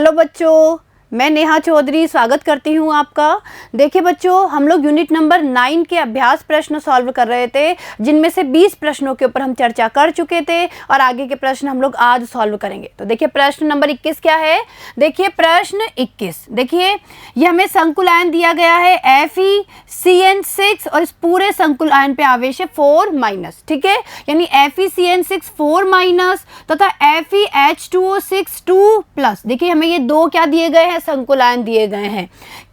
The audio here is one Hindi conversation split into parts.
हेलो बच्चों, मैं नेहा चौधरी स्वागत करती हूँ आपका। देखिए बच्चों, हम लोग यूनिट नंबर 9 के अभ्यास प्रश्न सॉल्व कर रहे थे, जिनमें से 20 प्रश्नों के ऊपर हम चर्चा कर चुके थे और आगे के प्रश्न हम लोग आज सॉल्व करेंगे। तो देखिए प्रश्न नंबर 21 क्या है। देखिए प्रश्न 21, देखिए ये हमें संकुल आयन दिया गया है FeCN6 और इस पूरे संकुल आयन पे आवेश है 4-, ठीक है, यानी FeCN6 4- तथा FeH2O6 2+। देखिए हमें ये दो क्या दिए गए हैं, संकुल आयन दिए गए हैं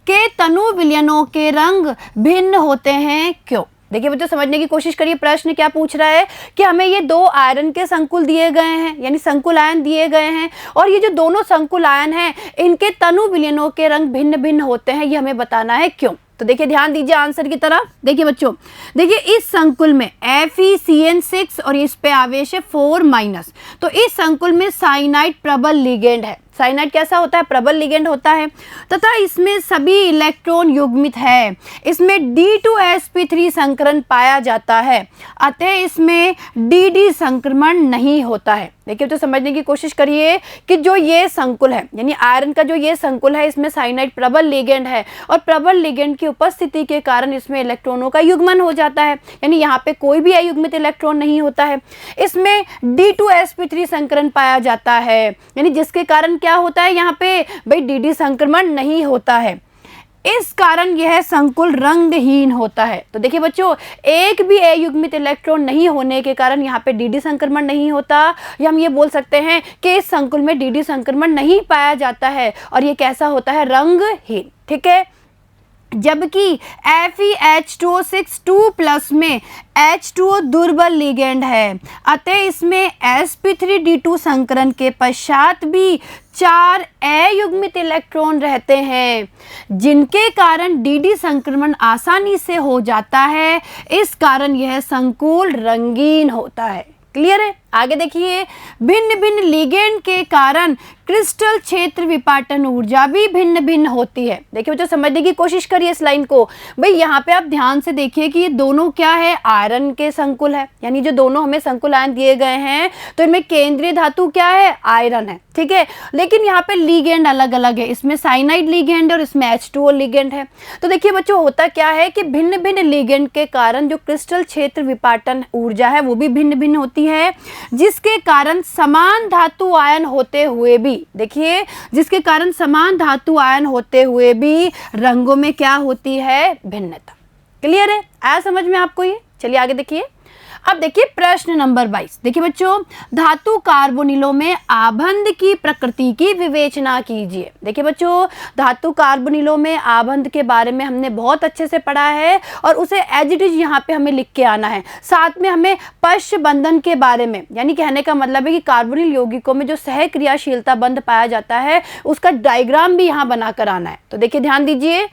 के तनु विलयनों के रंग भिन्न होते हैं क्यों। देखिए बच्चों समझने की कोशिश करिए, प्रश्न क्या पूछ रहा है कि हमें ये दो आयरन के संकुल दिए गए हैं, यानी संकुल आयन दिए गए हैं, और ये जो दोनों संकुल आयन हैं इनके तनु विलयनों के रंग भिन्न भिन्न होते हैं, ये हमें बताना है क्यों। तो देखिए ध्यान दीजिए आंसर की तरफ। देखिए बच्चों, देखिए इस संकुल में FeCN6 और इस पे आवेश है 4-, तो इस संकुल में साइनाइड प्रबल लिगेंड है। साइनाइड कैसा होता है, प्रबल लिगेंड होता है, तथा इसमें सभी इलेक्ट्रॉन युग्मित है। इसमें D2sp3 संकरण पाया जाता है, अतः इसमें DD संक्रमण नहीं होता है। देखिए तो समझने की कोशिश करिए कि जो ये संकुल है, यानी आयरन का जो ये संकुल है, इसमें साइनाइड प्रबल लिगेंड है और प्रबल लिगेंड की उपस्थिति के कारण इसमें इलेक्ट्रॉनों का युग्मन हो जाता है, यानी यहाँ पे कोई भी अयुग्मित इलेक्ट्रॉन नहीं होता है। इसमें D2sp3 संकरण पाया जाता है, यानी जिसके कारण क्या होता है, यहाँ पे भाई DD संक्रमण नहीं होता है, इस कारण यह संकुल रंगहीन होता है। तो देखिए बच्चों, एक भी अयुग्मित इलेक्ट्रॉन नहीं होने के कारण यहाँ पे DD संक्रमण नहीं होता, या हम ये बोल सकते हैं कि इस संकुल में DD संक्रमण नहीं पाया जाता है और ये कैसा होता है, रंगहीन, ठीक है। जबकि FeH2O6 2+ में H2O दुर्बल लिगेंड है, अतः इसमें sp3d2 संकरण के पश्चात भी 4 अयुग्मित इलेक्ट्रॉन रहते हैं, जिनके कारण DD संक्रमण आसानी से हो जाता है। इस कारण यह संकुल रंगीन होता है। क्लियर है। आगे देखिए, भिन्न भिन्न लिगेंड के कारण क्रिस्टल क्षेत्र विपाटन ऊर्जा भी भिन्न भिन्न होती है। देखिए बच्चों समझने की कोशिश करिए इस लाइन को। भाई यहाँ पे आप ध्यान से देखिए कि ये दोनों क्या है, आयरन के संकुल है, यानी जो दोनों हमें संकुल आयन दिए गए हैं तो इनमें केंद्रीय धातु क्या है, आयरन है, ठीक है। लेकिन यहाँ पे लिगेंड अलग अलग है, इसमें साइनाइड लिगेंड और इसमें H2O लिगेंड है। तो देखिए बच्चों होता क्या है कि भिन्न भिन्न लिगेंड के कारण जो क्रिस्टल क्षेत्र विपाटन ऊर्जा है वो भी भिन्न भिन्न होती है, जिसके कारण समान धातु आयन होते हुए भी, देखिए जिसके कारण समान धातु आयन होते हुए भी रंगों में क्या होती है, भिन्नता। क्लियर है, आया समझ में आपको ये। चलिए आगे देखिए। अब देखिए प्रश्न नंबर 22। देखिए बच्चों, धातु कार्बोनिलों में आबंध की प्रकृति की विवेचना कीजिए। देखिए बच्चों, धातु कार्बोनिलों में आबंध के बारे में हमने बहुत अच्छे से पढ़ा है और उसे एज इट इज यहाँ पे हमें लिख के आना है। साथ में हमें पश्च बंधन के बारे में, यानी कहने का मतलब है कि कार्बोनिल यौगिकों में जो सहक्रियाशीलता बंध पाया जाता है उसका डायग्राम भी यहाँ बनाकर आना है। तो देखिए ध्यान दीजिए,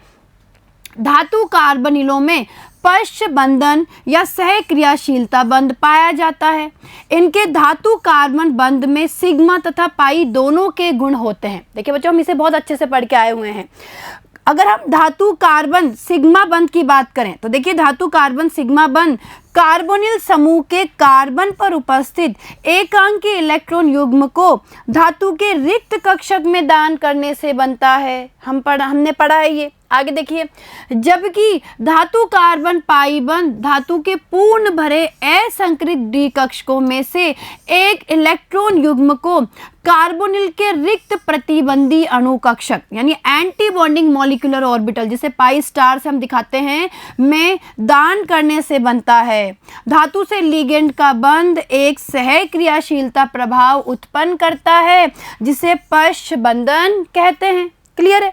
धातु कार्बोनिलों में पश्च बंधन या सहक्रियाशीलता बंध पाया जाता है। इनके धातु कार्बन बंध में सिग्मा तथा पाई दोनों के गुण होते हैं। देखिए बच्चों, हम इसे बहुत अच्छे से पढ़ के आए हुए हैं। अगर हम धातु कार्बन सिग्मा बंध की बात करें तो देखिए धातु कार्बन सिग्मा बंध कार्बोनिल समूह के कार्बन पर उपस्थित एकांकी इलेक्ट्रॉन युग्म को धातु के रिक्त कक्षक में दान करने से बनता है। हमने पढ़ा है ये। आगे देखिए, जबकि धातु कार्बन पाई बंध धातु के पूर्ण भरे असंकृत डी कक्षकों में से एक इलेक्ट्रॉन युग्म को कार्बोनिल के रिक्त प्रतिबंधी अणु कक्षक, यानी एंटी बॉन्डिंग मॉलिक्यूलर ऑर्बिटल, जिसे पाई स्टार से हम दिखाते हैं, में दान करने से बनता है। धातु से लिगेंड का बंध एक सहक्रियाशीलता प्रभाव उत्पन्न करता है, जिसे पश्च बंधन कहते हैं। क्लियर है।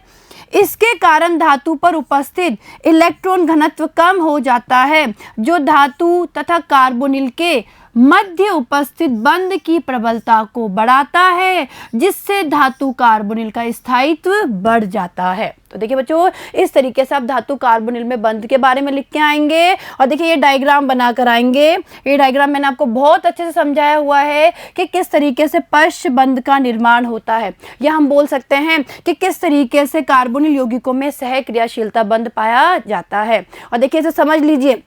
इसके कारण धातु पर उपस्थित इलेक्ट्रॉन घनत्व कम हो जाता है, जो धातु तथा कार्बोनिल के मध्य उपस्थित बंध की प्रबलता को बढ़ाता है, जिससे धातु कार्बोनिल का स्थायित्व बढ़ जाता है। तो देखिए बच्चों, इस तरीके से आप धातु कार्बोनिल में बंध के बारे में लिख के आएंगे और देखिए ये डायग्राम बनाकर आएंगे। ये डायग्राम मैंने आपको बहुत अच्छे से समझाया हुआ है कि किस तरीके से पश्च बंध का निर्माण होता है, या हम बोल सकते हैं कि किस तरीके से कार्बोनिल यौगिकों में सहक्रियाशीलता बंध पाया जाता है। और देखिए इसे समझ लीजिए,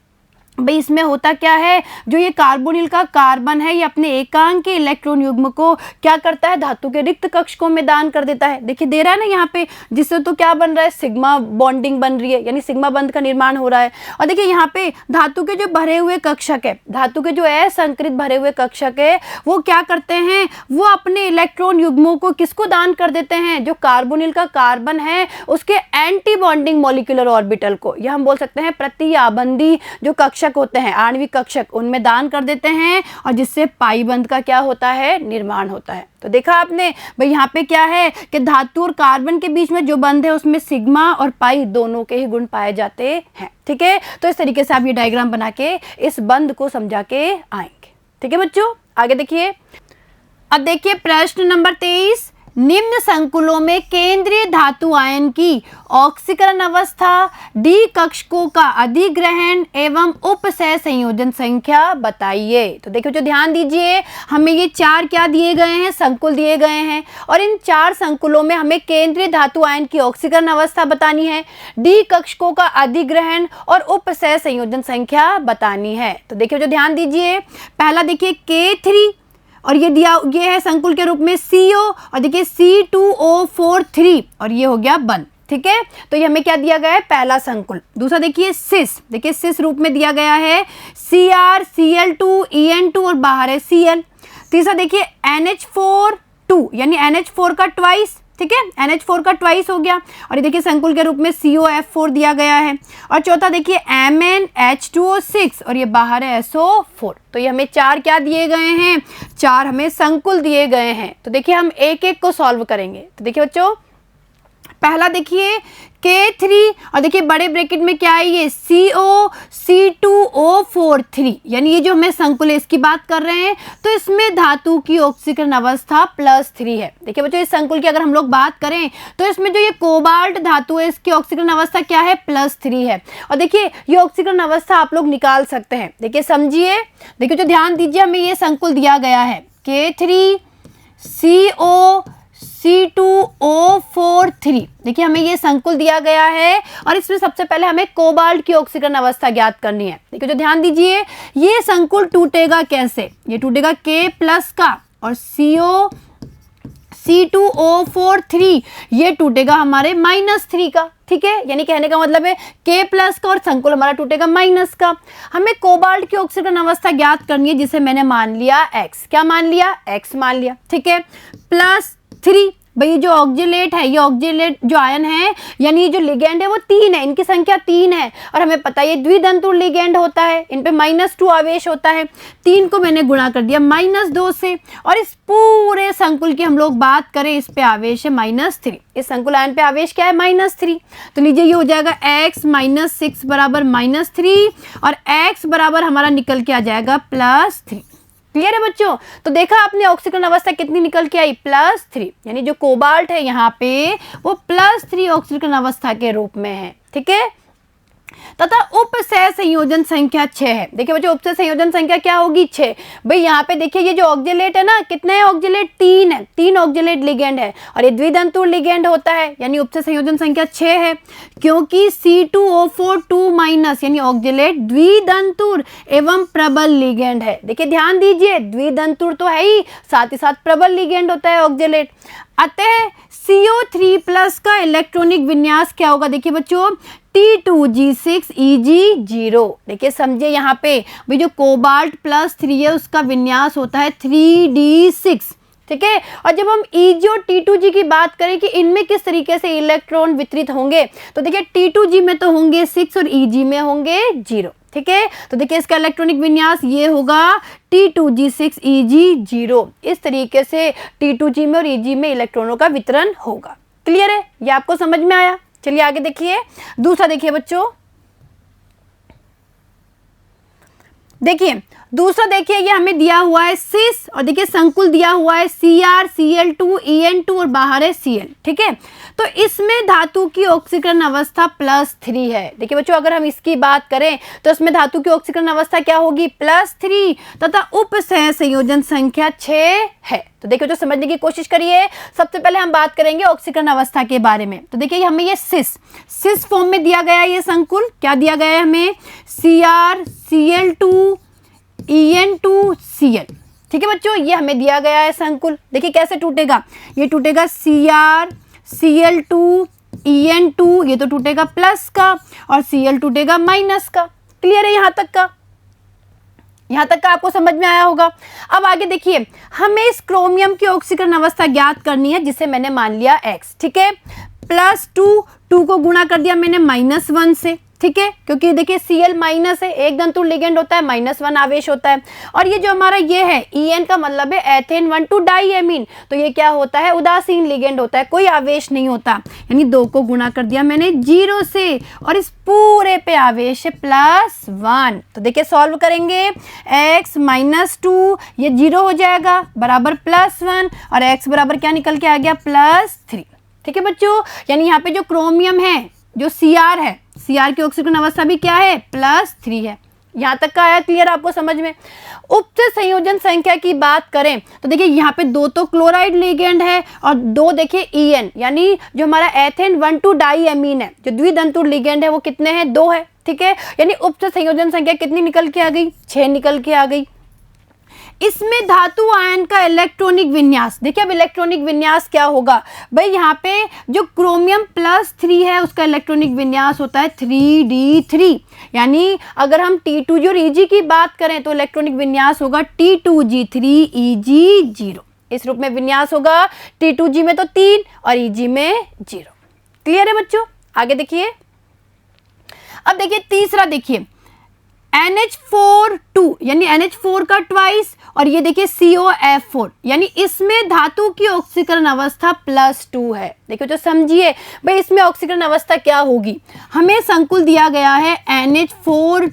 भाई इसमें होता क्या है, जो ये कार्बोनिल का कार्बन है ये अपने एकांक के इलेक्ट्रॉन युग्म को क्या करता है, धातु के रिक्त कक्षकों में दान कर देता है। देखिए दे रहा है ना यहाँ पे, जिससे तो क्या बन रहा है, सिग्मा बॉन्डिंग बन रही है, यानी सिग्मा बंध का निर्माण हो रहा है। और देखिए यहाँ पे धातु के जो भरे हुए कक्षक है, धातु के जो असंकृत भरे हुए कक्षक है, वो क्या करते हैं, वो अपने इलेक्ट्रॉन युग्मों को किसको दान कर देते हैं, जो कार्बोनिल का कार्बन है उसके एंटी बॉन्डिंग मॉलिक्यूलर ऑर्बिटल को, या हम बोल सकते हैं प्रति आबंधी जो कक्षक होते हैं, आणविक कक्षक, उनमें दान कर देते हैं, और जिससे पाई बंध का क्या होता है, निर्माण होता है। तो देखा आपने भाई यहाँ पे क्या है कि धातु और कार्बन के बीच में जो बंध है उसमें सिग्मा और पाई दोनों के ही गुण पाए जाते हैं। ठीक है, तो इस तरीके से आप ये डायग्राम बना के इस बंध को समझा के आएंगे। ठीक है बच्चों, आगे देखिए। अब देखिए प्रश्न नंबर 23, निम्न संकुलों में केंद्रीय धातु आयन की ऑक्सीकरण अवस्था, डी कक्षकों का अधिग्रहण एवं उपसह संयोजन संख्या बताइए। तो देखिए जो ध्यान दीजिए, हमें ये 4 क्या दिए गए हैं, संकुल दिए गए हैं, और इन 4 संकुलों में हमें केंद्रीय धातु आयन की ऑक्सीकरण अवस्था बतानी है, डी कक्षकों का अधिग्रहण और उपसह संयोजन संख्या बतानी है। तो देखिए जो ध्यान दीजिए, पहला देखिए K3, और ये है संकुल के रूप में CO, और देखिए C2O43, और ये हो गया बंध। ठीक है, तो ये हमें क्या दिया गया है, पहला संकुल। दूसरा देखिए सिस, देखिए सिस रूप में दिया गया है Cr Cl2 En2, और बाहर है Cl। तीसरा देखिए NH4 यानी NH4 का ट्वाइस, ठीक है, NH4 का ट्वाइस हो गया, और ये देखिए संकुल के रूप में COF4 दिया गया है। और चौथा देखिए MnH2O6, और ये बाहर है SO4। तो ये हमें 4 क्या दिए गए हैं, 4 हमें संकुल दिए गए हैं। तो देखिए हम एक एक को सॉल्व करेंगे। तो देखिए बच्चों, पहला देखिए K3, और देखिए बड़े ब्रैकेट में क्या है, ये CO C2O43, यानी ये जो हमें संकुल है इसकी बात कर रहे हैं, तो इसमें धातु की ऑक्सीकरण अवस्था +3 है। देखिए बच्चों, इस संकुल की अगर हम लोग बात करें तो इसमें जो ये कोबाल्ट धातु है इसकी ऑक्सीकरण अवस्था क्या है, +3 है। और देखिए ये ऑक्सीकरण अवस्था आप लोग निकाल सकते हैं। देखिए समझिए, देखिए जो ध्यान दीजिए, हमें ये संकुल दिया गया है K3 CO C2O43, देखिए हमें ये संकुल दिया गया है, और इसमें सबसे पहले हमें कोबाल्ट की ऑक्सीकरण अवस्था ज्ञात करनी है। देखिए जो ध्यान दीजिए, ये संकुल टूटेगा कैसे, ये टूटेगा K+ का, और C2O43 ये टूटेगा हमारे -3 का। ठीक है, यानी कहने का मतलब है K+ का, और संकुल हमारा टूटेगा माइनस का। हमें कोबाल्ट की ऑक्सीकरण अवस्था ज्ञात करनी है, जिसे मैंने मान लिया X, क्या मान लिया, X मान लिया। ठीक है, +3, भाई जो ऑक्जिलेट है, ये ऑक्जिलेट जो आयन है, यानी ये जो लिगेंड है वो 3 है, इनकी संख्या 3 है, और हमें पता है ये द्विदंतुर लिगेंड होता है, इन पे -2 आवेश होता है। 3 को मैंने गुणा कर दिया -2 से, और इस पूरे संकुल की हम लोग बात करें, इस पे आवेश है -3, इस संकुल आयन पे आवेश क्या है, -3। तो लीजिए ये हो जाएगा X - 6 बराबर -3, और X बराबर हमारा निकल के आ जाएगा +3। क्लियर है बच्चों? तो देखा आपने ऑक्सीकरण अवस्था कितनी निकल के आई, +3, यानी जो कोबाल्ट है यहाँ पे वो +3 ऑक्सीकरण अवस्था के रूप में है। ठीक है, तथा उपसह संयोजन संख्या 6 है। देखिए बच्चों, उपसह संयोजन संख्या क्या होगी, 6। भाई यहाँ पे देखिए ये जो ऑक्जिलेट है ना, कितने हैं ऑक्जिलेट, 3 है, 3 ऑक्जिलेट लिगेंड है, और ये द्विदंतुर लिगेंड होता है, यानी उपसह संयोजन संख्या 6 है, क्योंकि C2O42- यानी ऑक्जिलेट द्विदंतुर एवं प्रबल लिगेंड है। देखिए ध्यान दीजिए, द्विदंतुर तो है ही, साथ ही साथ प्रबल लिगेंड होता है ऑक्जिलेट। अतः CO3+ का इलेक्ट्रॉनिक विन्यास क्या होगा, देखिए बच्चों T2G6Eg0। देखिए समझिए यहाँ पे भाई जो कोबाल्ट +3 है उसका विन्यास होता है 3D6। ठीक है, और जब हम Eg और T2G की बात करें कि इनमें किस तरीके से इलेक्ट्रॉन वितरित होंगे, तो देखिए T2G में तो होंगे 6 और Eg में होंगे 0। ठीक है, तो देखिए इसका इलेक्ट्रॉनिक विन्यास ये होगा T2G6Eg0। इस तरीके से T2G में और Eg में इलेक्ट्रॉनों का वितरण होगा। क्लियर है, ये आपको समझ में आया? चलिए आगे देखिए, दूसरा देखिए बच्चों, देखिए दूसरा देखिए ये हमें दिया हुआ है सिस और देखिए संकुल दिया हुआ है CrCl2 En2 और बाहर है Cl, ठीक है। तो इसमें धातु की ऑक्सीकरण अवस्था +3 है। देखिए बच्चों अगर हम इसकी बात करें तो इसमें धातु की ऑक्सीकरण अवस्था क्या होगी +3 तथा उपसह संयोजन संख्या 6 है। तो देखिए जो समझने की कोशिश करिए। सबसे पहले हम बात करेंगे ऑक्सीकरण अवस्था के बारे में। तो देखिए हमें ये सिस फॉर्म में दिया गया है। ये संकुल क्या दिया गया है हमें CrCl2 En2Cl, ठीक है बच्चों, ये हमें दिया गया है संकुल। देखिए कैसे टूटेगा, ये टूटेगा CrCl2 En2, ये तो टूटेगा प्लस का और Cl टूटेगा माइनस का। क्लियर है यहाँ तक का? यहाँ तक का आपको समझ में आया होगा। अब आगे देखिए हमें इस क्रोमियम की ऑक्सीकरण अवस्था ज्ञात करनी है जिसे मैंने मान लिया x, ठीक है। +2 को गुणा कर दिया मैंने -1 से, ठीक है, क्योंकि देखिए Cl माइनस है, एक दंतु लिगेंड होता है, -1 आवेश होता है। और ये जो हमारा ये है En का मतलब है एथेन 1,2 डाईएमीन, तो ये क्या होता है उदासीन लिगेंड होता है, कोई आवेश नहीं होता। यानी 2 को गुणा कर दिया मैंने 0 से और इस पूरे पे आवेश है +1। तो देखिए सॉल्व करेंगे x -2, ये 0 हो जाएगा बराबर +1 और x बराबर क्या निकल के आ गया +3, ठीक है बच्चों। यानी यहाँ पे जो क्रोमियम है जो Cr है, Cr की ऑक्सीकरण अवस्था भी क्या है +3 है। यहाँ तक का आया क्लियर आपको समझ में। उपसह संयोजन संख्या की बात करें तो देखिए यहाँ पे 2 तो क्लोराइड लिगेंड है और 2 देखिए En, यानी जो हमारा एथेन 1,2 डाईएमीन है, जो द्विदंतु लिगेंड है वो कितने हैं 2 है, ठीक है। यानी उपसह संयोजन संख्या कितनी निकल के आ गई 6 निकल के आ गई। इसमें धातु आयन का इलेक्ट्रॉनिक विन्यास, देखिए अब इलेक्ट्रॉनिक विन्यास क्या होगा भाई, यहाँ पे जो क्रोमियम +3 है उसका इलेक्ट्रॉनिक विन्यास होता है 3d3। यानी अगर हम T2G और Eg की बात करें तो इलेक्ट्रॉनिक विन्यास होगा T2G3 Eg0। इस रूप में विन्यास होगा, T2G में तो 3 और Eg में 0। क्लियर है बच्चों? आगे देखिए। अब देखिए तीसरा, देखिए NH4 यानी NH4 का ट्वाइस और ये देखिए COF4, यानी इसमें धातु की ऑक्सीकरण अवस्था +2 है। देखिए तो समझिए भाई इसमें ऑक्सीकरण अवस्था क्या होगी। हमें संकुल दिया गया है NH4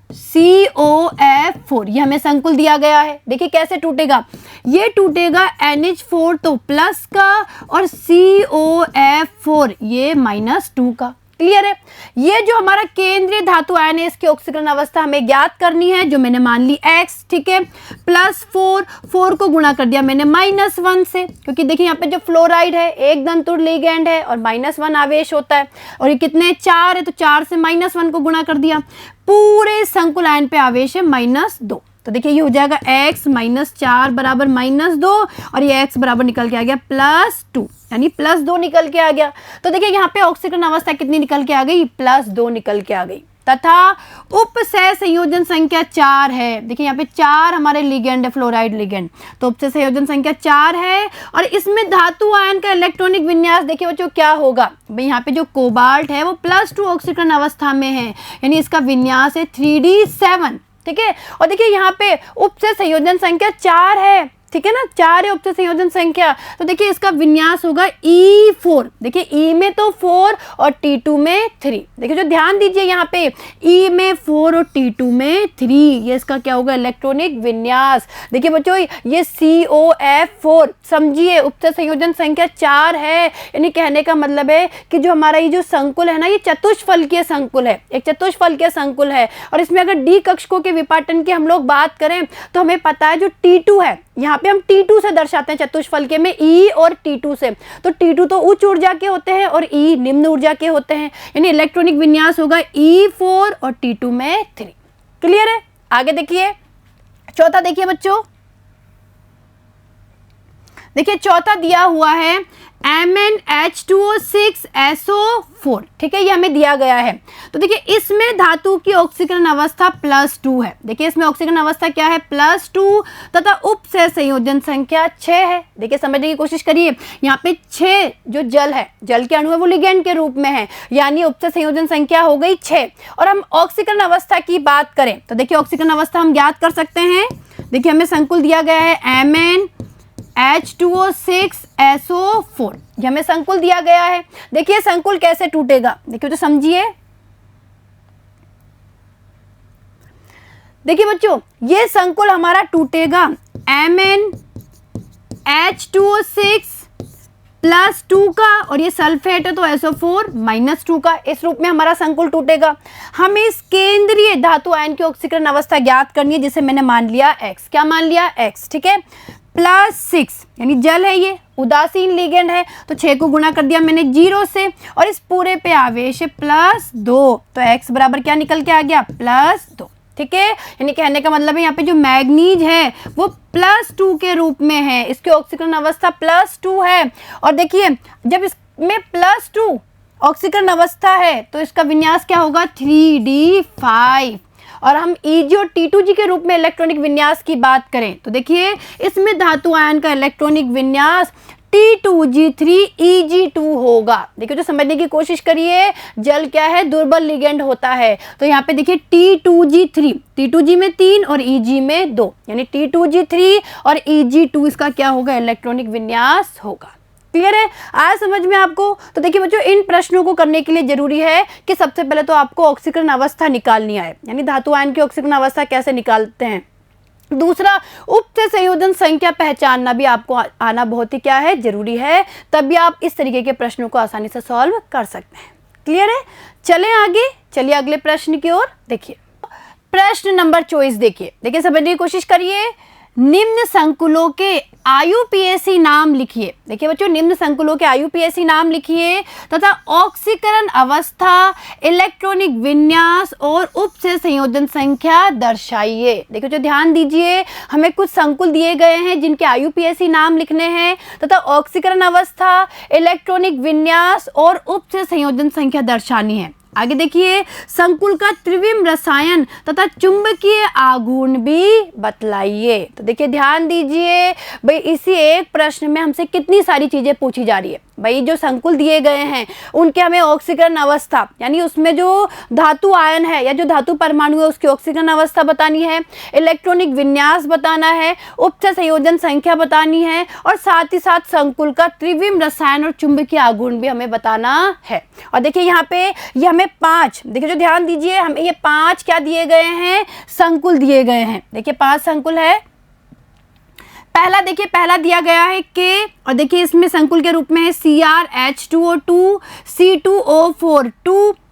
COF4, ये हमें संकुल दिया गया है। देखिए कैसे टूटेगा, ये टूटेगा NH4 तो प्लस का और COF4 ये -2 का। क्लियर है? ये जो हमारा केंद्रीय धातु आयन है इसकी ऑक्सीकरण अवस्था हमें ज्ञात करनी है, जो मैंने मान ली x, ठीक है। +4 को गुणा कर दिया मैंने -1 से, क्योंकि देखिए यहाँ पे जो फ्लोराइड है एक दंतुर लिगेंड है और -1 आवेश होता है और ये कितने 4 है तो 4 से -1 को गुणा कर दिया, पूरे संकुल आयन पे आवेश है -2। तो देखिए ये हो जाएगा x -4 बराबर -2 और ये x बराबर निकल के आ गया +2, यानी +2 निकल के आ गया। तो देखिए यहाँ पे ऑक्सीकरण अवस्था कितनी निकल के आ गई +2 निकल के आ गई तथा उपसह संयोजन संख्या 4 है। देखिए यहाँ पे 4 हमारे लिगेंड है, फ्लोराइड लिगेंड, तो उपसह संयोजन संख्या 4 है और इसमें धातु आयन का इलेक्ट्रॉनिक विन्यास देखिए बच्चों क्या होगा भाई, यहाँ पे जो कोबाल्ट है वो +2 ऑक्सीकरण अवस्था में है, यानी इसका विन्यास है 3d7, ठीक है। और देखिए यहाँ पे उपसह संयोजन संख्या 4 है, ठीक है ना, 4 है उपसह संयोजन संख्या, तो देखिए इसका विन्यास होगा E4। देखिए E में तो 4 और T2 में 3। देखिए जो ध्यान दीजिए यहाँ पे E में 4 और T2 में 3, ये इसका क्या होगा इलेक्ट्रॉनिक विन्यास। देखिए बच्चों ये COF4 समझिए उपसह संयोजन संख्या 4 है, यानी कहने का मतलब है कि जो हमारा ये जो संकुल है ना ये चतुष्फलकीय संकुल है, एक चतुष्फलकीय संकुल है। और इसमें अगर D कक्षकों के विपाटन की हम लोग बात करें तो हमें पता है जो T2 है, यहाँ पे हम T2 से दर्शाते हैं चतुष्फलकीय में E और T2 से, तो T2 तो उच्च ऊर्जा के होते हैं और E निम्न ऊर्जा के होते हैं, यानी इलेक्ट्रॉनिक विन्यास होगा E4 और T2 में 3। क्लियर है? आगे देखिए चौथा, देखिए बच्चों, देखिए चौथा दिया हुआ है MnH2O6SO4, ठीक है, ये हमें दिया गया है। तो देखिए इसमें धातु की ऑक्सीकरण अवस्था +2 है। देखिए इसमें ऑक्सीकरण अवस्था क्या है +2 तथा उपसह संयोजन संख्या 6 है। देखिए समझने की कोशिश करिए, यहाँ पे 6 जो जल है, जल के अणु है वो लिगेंड के रूप में है, यानी उपसह संयोजन संख्या हो गई 6। और हम ऑक्सीकरण अवस्था की बात करें तो देखिए ऑक्सीकरण अवस्था हम ज्ञात कर सकते हैं। देखिए हमें संकुल दिया गया है MnH2O6SO4, ये हमें संकुल दिया गया है। देखिए संकुल कैसे टूटेगा, देखिए तो समझिए। देखिए बच्चों, ये संकुल हमारा टूटेगा MnH2O6 +2 का, और ये सल्फेट है तो SO4 -2 का, इस रूप में हमारा संकुल टूटेगा। हमें इस केंद्रीय धातु आयन की ऑक्सीकरण अवस्था ज्ञात करनी है, जिसे मैंने मान लिया x। क्या मान लिया? x। ठीक है, +6 यानी जल है, ये उदासीन लिगेंड है, तो 6 को गुणा कर दिया मैंने 0 से, और इस पूरे पे आवेश है +2, तो x बराबर क्या निकल के आ गया? +2। ठीक है, यानी कहने का मतलब है यहाँ पे जो मैग्नीज है वो +2 के रूप में है, इसकी ऑक्सीकरण अवस्था +2 है। और देखिए, जब इसमें +2 ऑक्सीकरण अवस्था है तो इसका विन्यास क्या होगा? 3d5। और हम Eg और T2g के रूप में इलेक्ट्रॉनिक विन्यास की बात करें तो देखिए, इसमें धातु आयन का इलेक्ट्रॉनिक विन्यास T2g3Eg2 होगा। देखिए, जो समझने की कोशिश करिए, जल क्या है? दुर्बल लिगेंड होता है। तो यहाँ पे देखिए T2g3, T2g में 3 और Eg में 2, यानी T2g3 और Eg2 इसका क्या होगा? इलेक्ट्रॉनिक विन्यास होगा। क्लियर है? आया समझ में आपको? तो देखिए बच्चों, इन प्रश्नों को करने के लिए जरूरी है कि सबसे पहले तो आपको ऑक्सीकरण अवस्था निकालनी आए, यानी धातु आयन की ऑक्सीकरण अवस्था कैसे निकालते हैं। दूसरा, उपचय संयोजन संख्या पहचानना भी आपको आना बहुत ही क्या है? जरूरी है, तभी आप इस तरीके के प्रश्नों को आसानी से सॉल्व कर सकते हैं। क्लियर है? चलें आगे, चलिए अगले प्रश्न की ओर। देखिए प्रश्न नंबर 24, देखिए समझने की कोशिश करिए। निम्न संकुलों के IUPAC नाम लिखिए। देखिए बच्चों, निम्न संकुलों के IUPAC नाम लिखिए तथा ऑक्सीकरण अवस्था, इलेक्ट्रॉनिक विन्यास और उपचय संयोजन संख्या दर्शाइए। देखिए जो ध्यान दीजिए, हमें कुछ संकुल दिए गए हैं जिनके IUPAC नाम लिखने हैं तथा ऑक्सीकरण अवस्था, इलेक्ट्रॉनिक विन्यास और उपचय संयोजन संख्या दर्शानी है। आगे देखिए, संकुल का त्रिविम रसायन तथा चुंबकीय आघूर्ण भी बतलाइए। तो देखिए ध्यान दीजिए भाई, इसी एक प्रश्न में हमसे कितनी सारी चीजें पूछी जा रही है। भाई जो संकुल दिए गए हैं उनके हमें ऑक्सीकरण अवस्था, यानी उसमें जो धातु आयन है या जो धातु परमाणु है उसकी ऑक्सीकरण अवस्था बतानी है, इलेक्ट्रॉनिक विन्यास बताना है, उपचय संयोजन संख्या बतानी है, और साथ ही साथ संकुल का त्रिविम रसायन और चुंबकीय आघूर्ण भी हमें बताना है। और देखिए यहाँ पे ये हमें 5, देखिए जो ध्यान दीजिए, हमें ये 5 क्या दिए गए हैं? संकुल दिए गए हैं। देखिए 5 संकुल है। पहला देखिए, पहला दिया गया है K, और देखिए इसमें संकुल के रूप में है CrH2O2 C2O4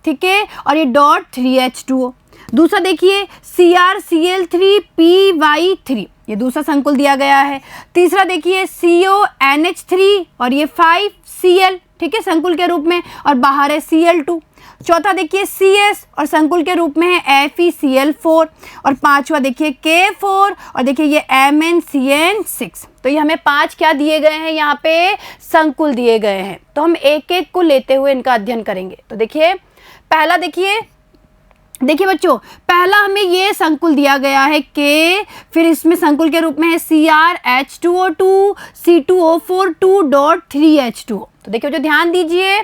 ठीक है, और ये डॉट 3H2O। दूसरा देखिए CrCl3PY3, ये दूसरा संकुल दिया गया है। तीसरा देखिए CONH3 और ये 5Cl ठीक है, संकुल के रूप में, और बाहर है Cl2। चौथा देखिए CS और संकुल के रूप में है FeCl4, और पांचवा देखिए K4 और देखिए ये MnCN6। तो ये हमें 5 क्या दिए गए हैं? यहाँ पे संकुल दिए गए हैं। तो हम एक एक को लेते हुए इनका अध्ययन करेंगे। तो देखिए पहला देखिए बच्चों, पहला हमें ये संकुल दिया गया है K, फिर इसमें संकुल के रूप में है CrH2O2 C2O4 तो देखिए जो ध्यान दीजिए,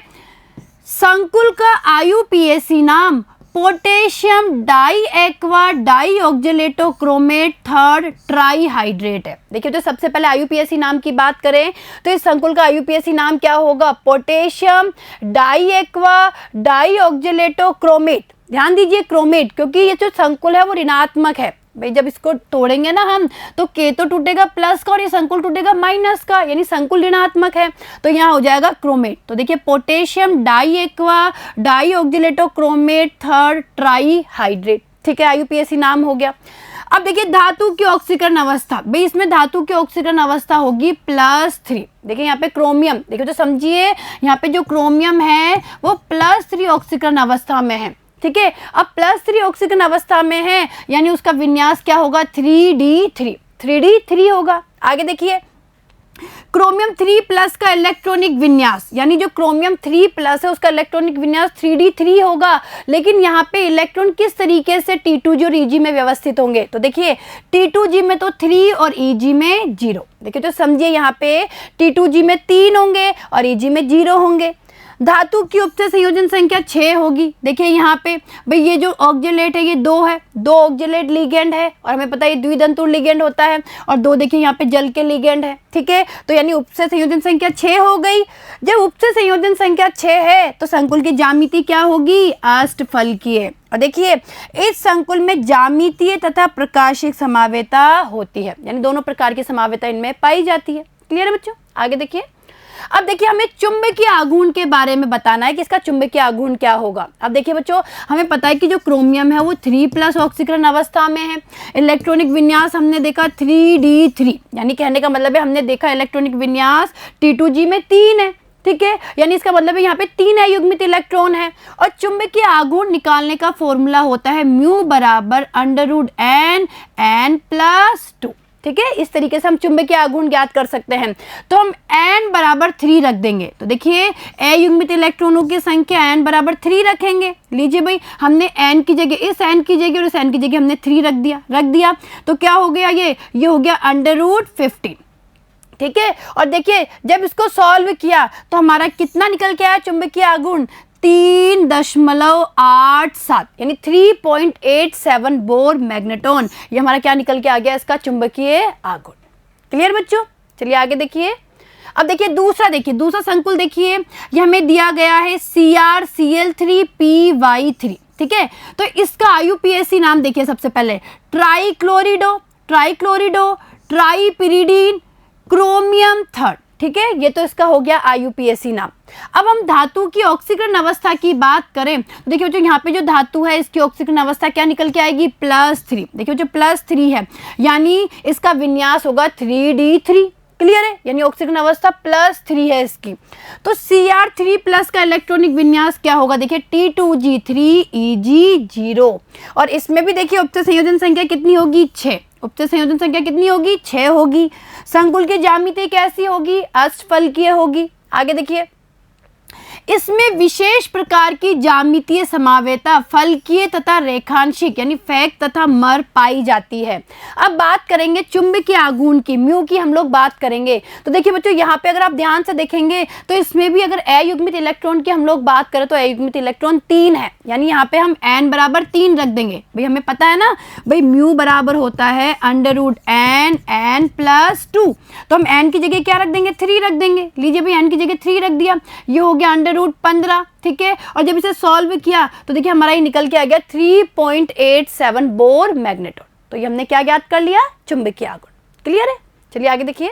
संकुल का IUPAC नाम potassium di aqua di oxalato chromate third trihydrate है। देखिए तो सबसे पहले IUPAC नाम की बात करें तो इस संकुल का IUPAC नाम क्या होगा? Potassium di aqua di oxalato chromate. ध्यान दीजिए क्रोमेट, क्योंकि ये जो संकुल है वो ऋणात्मक है। भाई जब इसको तोड़ेंगे ना हम तो K तो टूटेगा प्लस का और ये संकुल टूटेगा माइनस का, यानी संकुल ऋणात्मक है, तो यहाँ हो जाएगा क्रोमेट। तो देखिए potassium di aqua di oxalato chromate third trihydrate ठीक है, IUPAC नाम हो गया। अब देखिए धातु की ऑक्सीकरण अवस्था, भाई इसमें धातु की ऑक्सीकरण अवस्था होगी +3। देखिए यहाँ पे क्रोमियम, देखिए तो समझिए यहाँ पे जो क्रोमियम है वो +3 ऑक्सीकरण अवस्था में है ठीक है। अब +3 ऑक्सीकरण अवस्था में है, यानी उसका विन्यास क्या होगा? 3d3 होगा। आगे देखिए क्रोमियम 3+ का इलेक्ट्रॉनिक विन्यास, यानी जो क्रोमियम 3+ है उसका इलेक्ट्रॉनिक विन्यास 3d3 होगा। लेकिन यहाँ पे इलेक्ट्रॉन किस तरीके से T2g और Eg में व्यवस्थित होंगे? तो देखिए T2g में तो 3 और Eg में 0। देखिए तो समझिए यहाँ पे T2g में 3 होंगे और Eg में 0 होंगे। धातु की उपचय संयोजन संख्या 6 होगी। देखिए यहाँ पे भाई ये जो ऑक्जेलेट है ये 2 है, 2 ऑक्जेलेट लिगेंड है, और हमें पता है ये द्वितंतुर लिगेंड होता है, और 2 देखिए यहाँ पे जल के लिगेंड है ठीक है। तो यानी उपचय संयोजन संख्या 6 हो गई। जब उपचय संयोजन संख्या 6 है तो संकुल की ज्यामिति क्या होगी? अष्टफल की है। और देखिए इस संकुल में ज्यामितीय तथा प्रकाशिक समावेता होती है, यानी दोनों प्रकार की समावेता इनमें पाई जाती है। क्लियर है बच्चों? आगे देखिए, अब देखिए हमें चुंबकीय आघूर्ण के बारे में बताना है कि इसका चुंबकीय आघूर्ण क्या होगा। अब देखिए बच्चों, हमें पता है कि जो क्रोमियम है वो 3+ ऑक्सीकरण अवस्था में है। इलेक्ट्रॉनिक विन्यास हमने देखा 3d3, यानी कहने का मतलब है हमने देखा इलेक्ट्रॉनिक विन्यास T2G में 3 है, ठीक है, यानी इसका मतलब है यहाँ पे 3 अयुग्मित इलेक्ट्रॉन है। और चुंबकीय आघूर्ण निकालने का फॉर्मूला होता है म्यू बराबर √n+2, ठीक है। इस तरीके से हम चुंबकीय आघूर्ण ज्ञात कर सकते हैं। तो हम n बराबर 3 रख देंगे, तो देखिए अयुग्मित इलेक्ट्रॉनों की संख्या n बराबर 3 रखेंगे। लीजिए भाई, हमने n की जगह इस n की जगह और इस n की जगह हमने 3 रख दिया, तो क्या हो गया, ये हो गया √15, ठीक है। और देखिए जब इसको सॉल्व किया तो हमारा कितना निकल के आया चुंबकीय आघूर्ण, 3.87, यानी 3.87 बोर मैग्नेटॉन। ये हमारा क्या निकल के आ गया, इसका चुंबकीय आघूर्ण। क्लियर बच्चों? चलिए आगे देखिए। अब देखिए दूसरा संकुल देखिए, ये हमें दिया गया है CrCl3PY3, ठीक है। तो इसका IUPAC नाम देखिए, सबसे पहले ट्राइक्लोरिडो, ट्राइपिरिडीन, क्रोमियम 3, ठीक है। ये तो इसका हो गया IUPAC नाम। अब हम धातु की ऑक्सीकरण अवस्था की बात करें तो देखिए बच्चों, यहाँ पे जो धातु है इसकी ऑक्सीकरण अवस्था क्या निकल के आएगी, +3। देखिए बच्चों +3 है, यानी इसका विन्यास होगा 3d3। क्लियर है, यानी ऑक्सीकरण अवस्था +3 है इसकी। तो Cr3+ का इलेक्ट्रॉनिक विन्यास क्या होगा, देखिए T2G3Eg0। और इसमें भी देखिए उपचय संयोजन संख्या कितनी होगी, 6। उपचय संयोजन संख्या कितनी होगी, 6 होगी। संकुल की ज्यामिति कैसी होगी, अष्टफलकीय होगी। आगे देखिए, इसमें विशेष प्रकार की ज्यामितीय समावेता फलकीय तथा रेखांशिक यानी फैक तथा मर पाई जाती है। अब बात करेंगे चुंबकीय आघूर्ण की, म्यू की हम लोग बात करेंगे। तो देखिए बच्चों, यहाँ पे अगर आप ध्यान से देखेंगे तो इसमें भी अगर अयुग्मित इलेक्ट्रॉन की हम लोग बात करें तो अयुग्मित इलेक्ट्रॉन 3 है, यानी यहाँ पे हम n बराबर 3 रख देंगे। भाई हमें पता है ना भाई, म्यू बराबर होता है √n+2, तो हम n की जगह क्या रख देंगे, 3 रख देंगे। लीजिए भाई, n की जगह 3 रख दिया, ये हो गया √15, ठीक है। और जब इसे सॉल्व किया तो देखिए हमारा ये निकल के आ गया 3.87 बोर मैग्नेटॉन। तो ये हमने क्या ज्ञात कर लिया, चुंबकीय आघूर्ण। क्लियर है? चलिए आगे देखिए।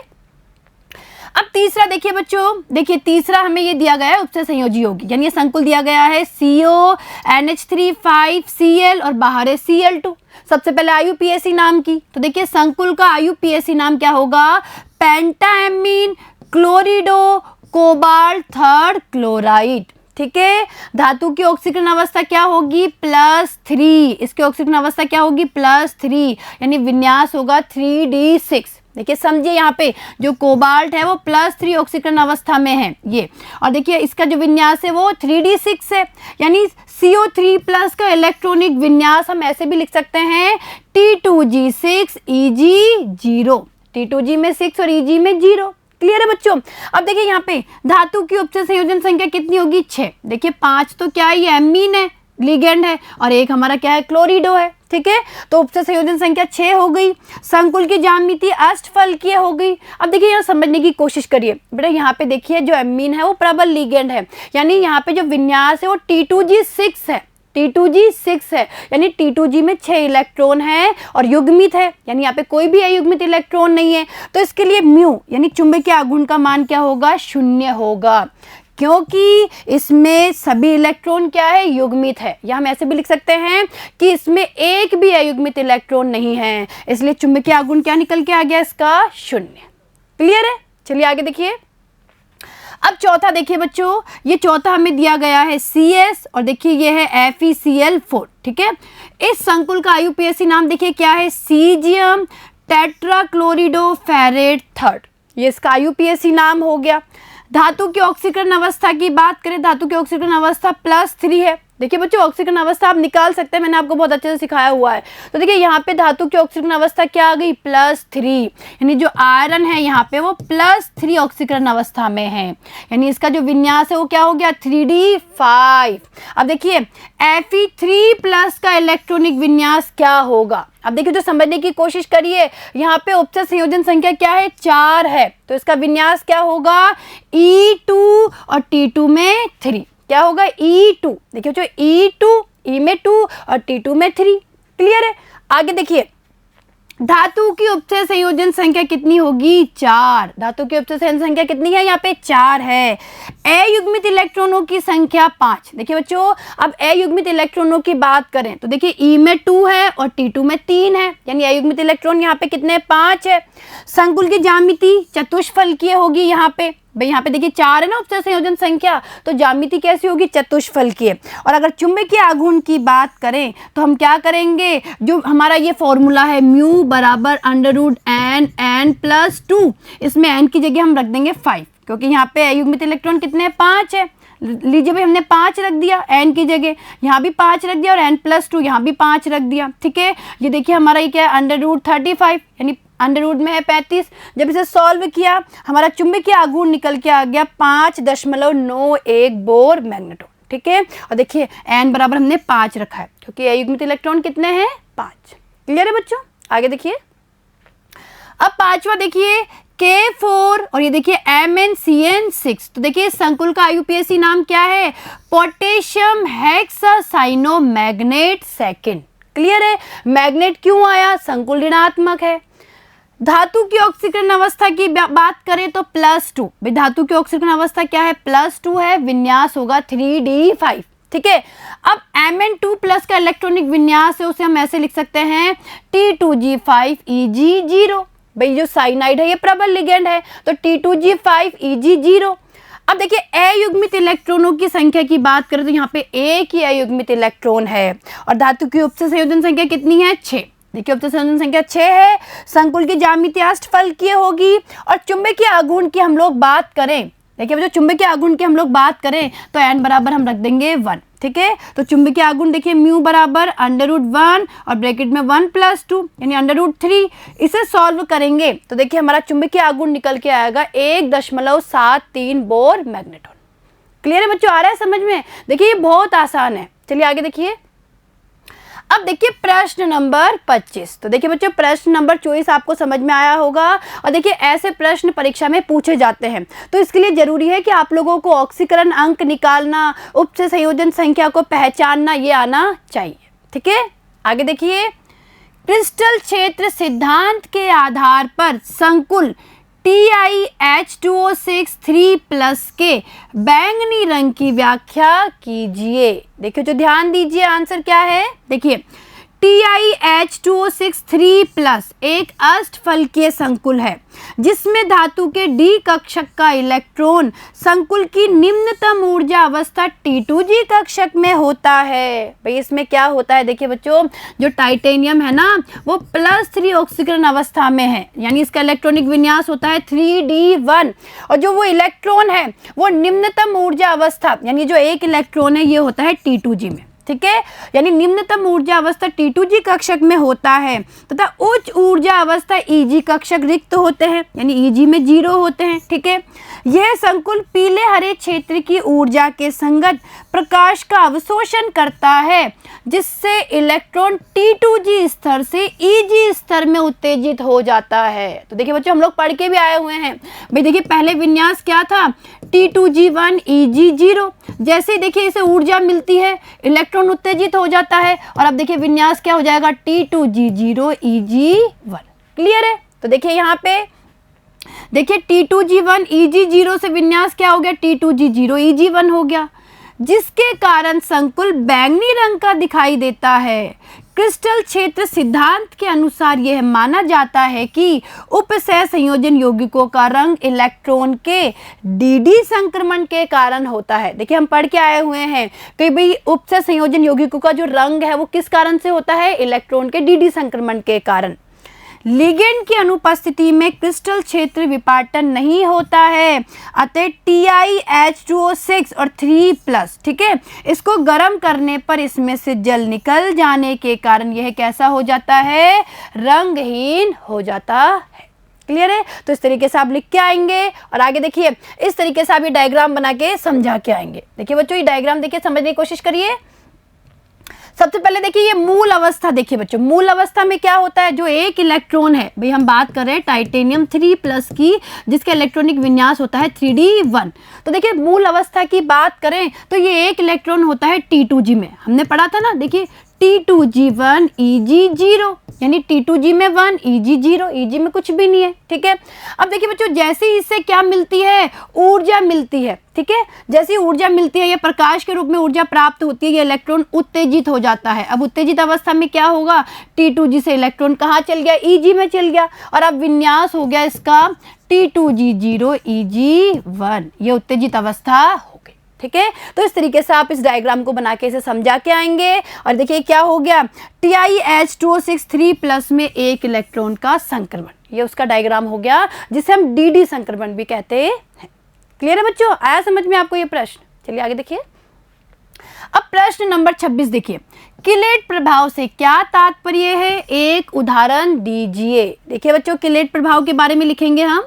अब तीसरा देखिए बच्चों, देखिए तीसरा हमें ये दिया गया है उपचय संयोजी यौगिक, यानी ये संकुल दिया गया है CONH3 5Cl और बाहर है Cl2। सबसे पहले IUPAC नाम की, तो देखिए संकुल का IUPAC नाम क्या होगा, पेंटाएमीन क्लोरिडो कोबाल्ट 3 क्लोराइड, ठीक है। धातु की ऑक्सीकरण अवस्था क्या होगी, +3। इसकी ऑक्सीकरण अवस्था क्या होगी, +3, यानी विन्यास होगा 3d6। देखिए समझिए, यहाँ पे जो कोबाल्ट है वो +3 ऑक्सीकरण अवस्था में है ये, और देखिए इसका जो विन्यास है वो 3d6 है, यानी CO3+ का इलेक्ट्रॉनिक विन्यास हम ऐसे भी लिख सकते हैं T2G6Eg0। T2G में 6 और Eg में 0। क्लियर है बच्चों? अब देखिए यहाँ पे धातु की उपचय संयोजन संख्या कितनी होगी, 6। देखिए 5 तो क्या है, ये एमीन है, लिगेंड है, और एक हमारा क्या है, क्लोरिडो है, ठीक है। तो उपचय संयोजन संख्या 6 हो गई। संकुल की ज्यामिति अष्टफलकीय हो गई। अब देखिए यहाँ समझने की कोशिश करिए बेटा, यहाँ पे देखिए जो एमीन है वो प्रबल लिगेंड है, यानी यहाँ पे जो विन्यास है वो T2G6 है, T2G6 है, यानी T2G में 6 इलेक्ट्रॉन है और युग्मित है, यानी यहाँ पे कोई भी अयुग्मित इलेक्ट्रॉन नहीं है। तो इसके लिए म्यू यानी चुंबकीय आघूर्ण का मान क्या होगा, 0 होगा, क्योंकि इसमें सभी इलेक्ट्रॉन क्या है, युग्मित है। या हम ऐसे भी लिख सकते हैं कि इसमें एक भी अयुग्मित इलेक्ट्रॉन नहीं है, इसलिए चुंबकीय आघूर्ण क्या निकल के आ गया, इसका 0। क्लियर है? चलिए आगे देखिए। अब चौथा देखिए बच्चों, ये चौथा हमें दिया गया है CS, और देखिए ये है FeCl4, ठीक है। इस संकुल का IUPAC नाम देखिए क्या है, सीजियम टेट्राक्लोरिडो फेरेट 3। ये इसका IUPAC नाम हो गया। धातु की ऑक्सीकरण अवस्था की बात करें, धातु की ऑक्सीकरण अवस्था +3 है। देखिए बच्चों, ऑक्सीकरण अवस्था आप निकाल सकते हैं, मैंने आपको बहुत अच्छे से सिखाया हुआ है। तो देखिए यहाँ पे धातु की ऑक्सीकरण अवस्था क्या आ गई, +3, यानी जो आयरन है यहाँ पे वो +3 ऑक्सीकरण अवस्था में है, यानी इसका जो विन्यास है वो क्या हो गया, 3d5। अब देखिए Fe3+ का इलेक्ट्रॉनिक विन्यास क्या होगा। अब देखिए जो समझने की कोशिश करिए, यहाँ पे उपचय संयोजन संख्या क्या है, 4 है, तो इसका विन्यास क्या होगा, E2 और T2 में 3 क्या होगा, E2। देखिए जो E2 E में 2 और T2 में 3। क्लियर है? आगे देखिए, धातु की उपचय संयोजन संख्या कितनी होगी? 4। धातु की उपचय संयोजन संख्या कितनी है? यहाँ पे 4 है। अयुग्मित इलेक्ट्रॉनों की संख्या 5। देखिए बच्चों, अब अयुग्मित इलेक्ट्रॉनों की बात करें तो देखिए E में 2 है और T2 में 3 है, यानी अयुग्मित इलेक्ट्रॉन यहाँ पे कितने? 5 है। संकुल की ज्यामिति चतुष्फलकीय होगी यहाँ पे। भाई यहाँ पे देखिए 4 है ना उपचय संयोजन संख्या, तो ज्यामिति कैसी होगी? चतुष्फलकीय। और अगर चुंबकीय आघूर्ण की बात करें तो हम क्या करेंगे? जो हमारा ये फॉर्मूला है म्यू बराबर √n+2, इसमें n की जगह हम रख देंगे 5, क्योंकि यहाँ पे अयुग्मित इलेक्ट्रॉन कितने? 5 है। लीजिए भाई, हमने 5 रख दिया n की जगह, यहाँ भी 5 रख दिया और n+2 यहाँ भी 5 रख दिया। ठीक है, ये देखिए हमारा ये क्या है? √35, यानी अंडर रूट में है 35। जब इसे सॉल्व किया, हमारा चुंबकीय आघूर्ण निकल के आ गया 5.91 बोर मैग्नेट्रॉन। ठीक है, और देखिए n बराबर हमने 5 रखा है, क्योंकि अयुग्मित इलेक्ट्रॉन कितने हैं? 5। क्लियर है बच्चों? आगे देखिए, अब पांचवा देखिए K4 और ये देखिए MnCN6। तो देखिए संकुल का IUPAC नाम क्या है? Potassium hexacyanomanganate second. क्लियर है? मैग्नेट क्यों आया? संकुल ऋणात्मक है। धातु की ऑक्सीकरण अवस्था की बात करें तो +2। भाई धातु की ऑक्सीकरण अवस्था क्या है? +2 है। विन्यास होगा 3d5। ठीक है, अब Mn2+ का इलेक्ट्रॉनिक विन्यास है, उसे हम ऐसे लिख सकते हैं T2G5Eg0। भाई जो साइनाइड है ये प्रबल लिगेंड है, तो T2G5Eg0। अब देखिए अयुग्मित इलेक्ट्रॉनों की संख्या की बात करें तो यहाँ पे एक ही अयुग्मित इलेक्ट्रॉन है, और धातु की उपचय संयोजन संख्या कितनी है? 6। देखिए उपचय संयोजन संख्या 6 है। संकुल की ज्यामिति अष्टफलकीय होगी। और चुंबकीय आघूर्ण की हम लोग बात करें, देखिए जो चुंबकीय आघूर्ण की हम लोग बात करें तो n बराबर हम रख देंगे 1। ठीक है, तो चुंबकीय आघूर्ण देखिए म्यू बराबर √1 और ब्रैकेट में 1+2 यानी √3। इसे सॉल्व करेंगे तो देखिए हमारा चुंबकीय आघूर्ण निकल के आएगा 1.73 बोर मैग्नेट्रॉन। क्लियर है बच्चों? आ रहा है समझ में? देखिए ये बहुत आसान है। चलिए आगे देखिए, अब देखिए प्रश्न नंबर 25। तो देखिए बच्चों प्रश्न नंबर 24 आपको समझ में आया होगा, और देखिए ऐसे प्रश्न परीक्षा में पूछे जाते हैं, तो इसके लिए जरूरी है कि आप लोगों को ऑक्सीकरण अंक निकालना, उपचय संयोजन संख्या को पहचानना ये आना चाहिए। ठीक है, आगे देखिए, क्रिस्टल क्षेत्र सिद्धांत के आधार पर संकुल TiH2O6 3+ के बैंगनी रंग की व्याख्या कीजिए। देखिए जो ध्यान दीजिए आंसर क्या है? देखिए TiH2O6 3+ एक अष्टफलकीय संकुल है जिसमें धातु के D कक्षक का इलेक्ट्रॉन संकुल की निम्नतम ऊर्जा अवस्था T2G कक्षक में होता है। भाई इसमें क्या होता है? देखिए बच्चों, जो टाइटेनियम है ना वो +3 ऑक्सीकरण अवस्था में है, यानी इसका इलेक्ट्रॉनिक विन्यास होता है 3d1, और जो वो इलेक्ट्रॉन है वो निम्नतम ऊर्जा अवस्था यानी जो एक इलेक्ट्रॉन है ये होता है T2G में। ठीक है, यानी निम्नतम ऊर्जा अवस्था T2G कक्षक में होता है तथा उच्च ऊर्जा अवस्था Eg कक्षक रिक्त होते हैं, यानी Eg में 0 होते हैं। ठीक है, यह संकुल पीले हरे क्षेत्र की ऊर्जा के संगत प्रकाश का अवशोषण करता है, जिससे इलेक्ट्रॉन T2G स्तर से Eg स्तर में उत्तेजित हो जाता है। तो देखिए बच्चों हम लोग पढ़ के भी आए हुए हैं। भाई देखिए पहले विन्यास क्या था? T2G1 Eg0। जैसे ही देखिए इसे ऊर्जा मिलती है इलेक्ट्रॉन उत्तेजित हो जाता है, और अब देखिए विन्यास क्या हो जाएगा? T2G0 Eg1। क्लियर है? तो देखिए यहाँ पे देखिए T2G1 Eg0 से विन्यास क्या हो गया? T2G0 Eg1 हो गया, जिसके कारण संकुल बैंगनी रंग का दिखाई देता है। क्रिस्टल क्षेत्र सिद्धांत के अनुसार यह माना जाता है कि उपसह संयोजन यौगिकों का रंग इलेक्ट्रॉन के dd संक्रमण के कारण होता है। देखिए हम पढ़ के आए हुए हैं कि भाई उपसह संयोजन यौगिकों का जो रंग है वो किस कारण से होता है? इलेक्ट्रॉन के dd संक्रमण के कारण। लिगेंड की अनुपस्थिति में क्रिस्टल क्षेत्र विपाटन नहीं होता है, अतः TiH2O6 और 3+, ठीक है, इसको गर्म करने पर इसमें से जल निकल जाने के कारण यह कैसा हो जाता है? रंगहीन हो जाता है। क्लियर है? तो इस तरीके से आप लिख के आएंगे, और आगे देखिए इस तरीके से आप ये डायग्राम बना के समझा के आएंगे। देखिए बच्चों ये डायग्राम देखिए समझने की कोशिश करिए। सबसे पहले देखिए ये मूल अवस्था, देखिए बच्चों मूल अवस्था में क्या होता है, जो एक इलेक्ट्रॉन है, भाई हम बात कर रहे हैं टाइटेनियम 3+ की, जिसका इलेक्ट्रॉनिक विन्यास होता है 3d1। तो देखिए मूल अवस्था की बात करें तो ये एक इलेक्ट्रॉन होता है T2g में, हमने पढ़ा था ना, देखिए T2g1 Eg0, यानी T2g में 1 Eg0, Eg में कुछ भी नहीं है, ठीक है। अब देखिए बच्चों जैसे ही इससे क्या मिलती है, ऊर्जा मिलती है, ठीक है, जैसी ऊर्जा मिलती है, ये प्रकाश के रूप में ऊर्जा प्राप्त होती है, ये इलेक्ट्रॉन उत्तेजित हो जाता है। अब उत्तेजित अवस्था में क्या होगा, T2g से इलेक्ट्रॉन कहाँ चल गया, Eg में चल गया, और अब विन्यास हो गया इसका T2g0 Eg1, ये उत्तेजित अवस्था हो गई, ठीक है। तो इस तरीके से आप इस डायग्राम को बना के इसे समझा के आएंगे। और देखिए क्या हो गया, TiH2O6 3+ में एक इलेक्ट्रॉन का संक्रमण, ये उसका डायग्राम हो गया, जिसे हम DD संक्रमण भी कहते हैं। क्लियर है बच्चों, आया समझ में आपको ये प्रश्न? चलिए आगे देखिए। अब प्रश्न नंबर 26 देखिए, किलेट प्रभाव से क्या तात्पर्य है, एक उदाहरण दीजिए। देखिए बच्चों किलेट प्रभाव के बारे में लिखेंगे हम,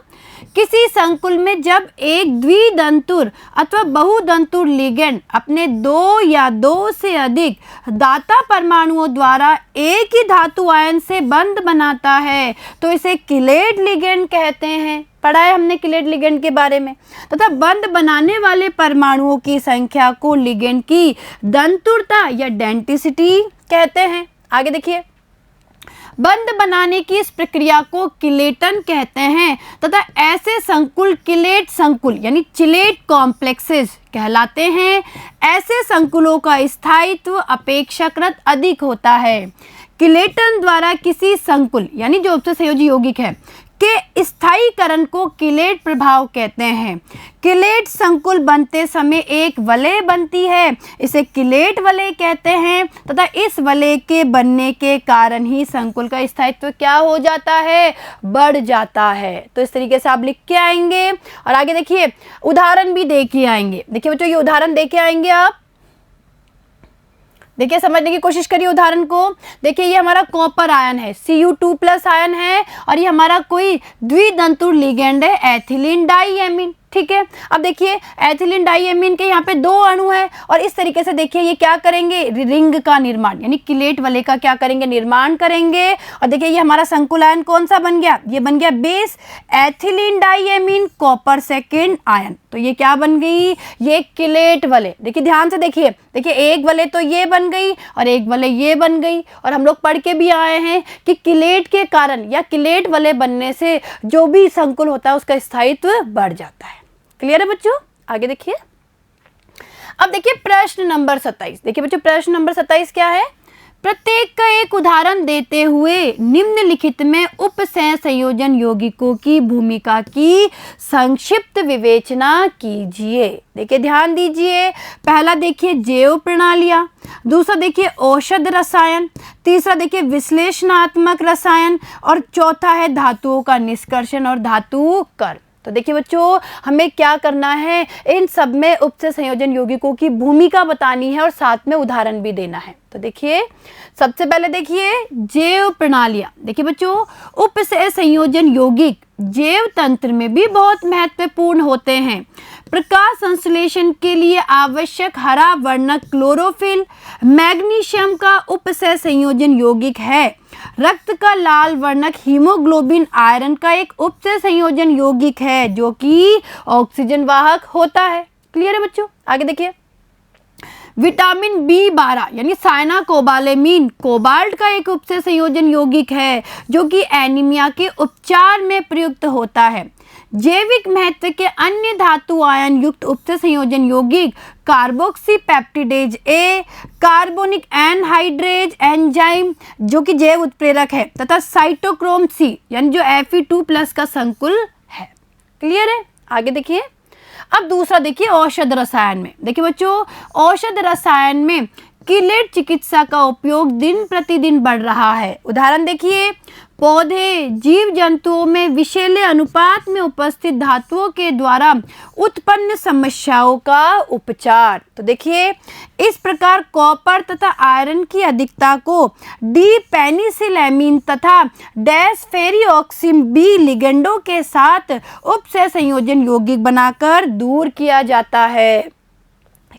किसी संकुल में जब एक द्विदंतुर अथवा बहुदंतुर लिगेंड अपने 2 या 2 से अधिक दाता परमाणुओं द्वारा एक ही धातु आयन से बंध बनाता है तो इसे किलेट लिगेंड कहते हैं। पढ़ा है हमने किलेट लिगेंड के बारे में। तथा बंध बनाने वाले परमाणुओं की संख्या को लिगेंड की दंतुरता या डेंसिटी कहते हैं। आगे देखिए, बंध बनाने की इस प्रक्रिया को किलेटन कहते हैं तथा ऐसे संकुल किलेट संकुल यानी चिलेट कॉम्प्लेक्सेस कहलाते हैं। ऐसे संकुलों का स्थायित्व अपेक्षाकृत अधिक होता है। किलेटन द्वारा किसी संकुल यानी जो उपसे संयोजी यौगिक है के स्थायीकरण को किलेट प्रभाव कहते हैं। किलेट संकुल बनते समय एक वलय बनती है, इसे किलेट वलय कहते हैं तथा इस वलय के बनने के कारण ही संकुल का स्थायित्व क्या हो जाता है, बढ़ जाता है। तो इस तरीके से आप लिख के आएंगे और आगे देखिए उदाहरण भी दे के आएंगे। देखिए बच्चों ये उदाहरण दे के आएंगे आप, देखिए समझने की कोशिश करिए उदाहरण को। देखिए ये हमारा कॉपर आयन है, Cu2+ आयन है और ये हमारा कोई द्विदंतुर लिगेंड है एथिलीन डाइएमीन, ठीक है। अब देखिए एथिलीन डाइएमीन के यहाँ पे 2 अणु है और इस तरीके से देखिए ये क्या करेंगे, रिंग का निर्माण यानी किलेट वलय का क्या करेंगे, निर्माण करेंगे। और देखिए ये हमारा संकुल आयन कौन सा बन गया, ये बन गया base ethylene diamine copper second ion. तो ये क्या बन गई, ये किलेट वलय। देखिए ध्यान से देखिए, देखिए एक वलय तो ये बन गई और एक वलय ये बन गई। और हम लोग पढ़ के भी आए हैं कि किलेट के कारण या किलेट वलय बनने से जो भी संकुल होता है उसका स्थायित्व बढ़ जाता है। क्लियर है बच्चों, आगे देखिए। अब देखिए प्रश्न नंबर 27। देखिए बच्चों प्रश्न नंबर 27 क्या है, प्रत्येक का एक उदाहरण देते हुए निम्नलिखित में उपसह संयोजन यौगिकों की भूमिका की संक्षिप्त विवेचना कीजिए। देखिए ध्यान दीजिए, पहला देखिए जैव प्रणालियां, दूसरा देखिए औषध रसायन, तीसरा देखिए विश्लेषणात्मक रसायन और चौथा है धातुओं का निष्कर्षण और धातु कर्म। तो देखिए बच्चों हमें क्या करना है, इन सब में उपसह संयोजन यौगिकों की भूमिका बतानी है और साथ में उदाहरण भी देना है। तो देखिए सबसे पहले देखिए जैव प्रणालियां। देखिए बच्चों उपसह संयोजन यौगिक जैव तंत्र में भी बहुत महत्वपूर्ण होते हैं। प्रकाश संश्लेषण के लिए आवश्यक हरा वर्णक क्लोरोफिल मैग्नीशियम का उपसह संयोजन यौगिक है। रक्त का लाल वर्णक हीमोग्लोबिन आयरन का एक उपसह संयोजन यौगिक है जो कि ऑक्सीजन वाहक होता है। क्लियर है बच्चों, आगे देखिए। विटामिन B12 यानी साइनाकोबालेमीन कोबाल्ट का एक उपसह संयोजन यौगिक है जो कि एनीमिया के उपचार में प्रयुक्त होता है। जैविक महत्व के अन्य धातु आयन युक्त उपसह संयोजन यौगिक कार्बोक्सी पेप्टिडेज ए, कार्बोनिक एनहाइड्रेज एंजाइम जो कि जैव उत्प्रेरक है तथा साइटोक्रोम C यानी जो Fe2+ का संकुल है। क्लियर है, आगे देखिए। अब दूसरा देखिए औषध रसायन में। देखिए बच्चों औषध रसायन में किलेट चिकित्सा का उपयोग दिन प्रतिदिन बढ़ रहा है। उदाहरण देखिए, पौधे जीव जंतुओं में विषैले अनुपात में उपस्थित धातुओं के द्वारा उत्पन्न समस्याओं का उपचार। तो देखिए इस प्रकार कॉपर तथा आयरन की अधिकता को डी पेनिसिलैमीन तथा डेस्फेरिऑक्सिम बी लिगेंडों के साथ उपसह संयोजन यौगिक बनाकर दूर किया जाता है।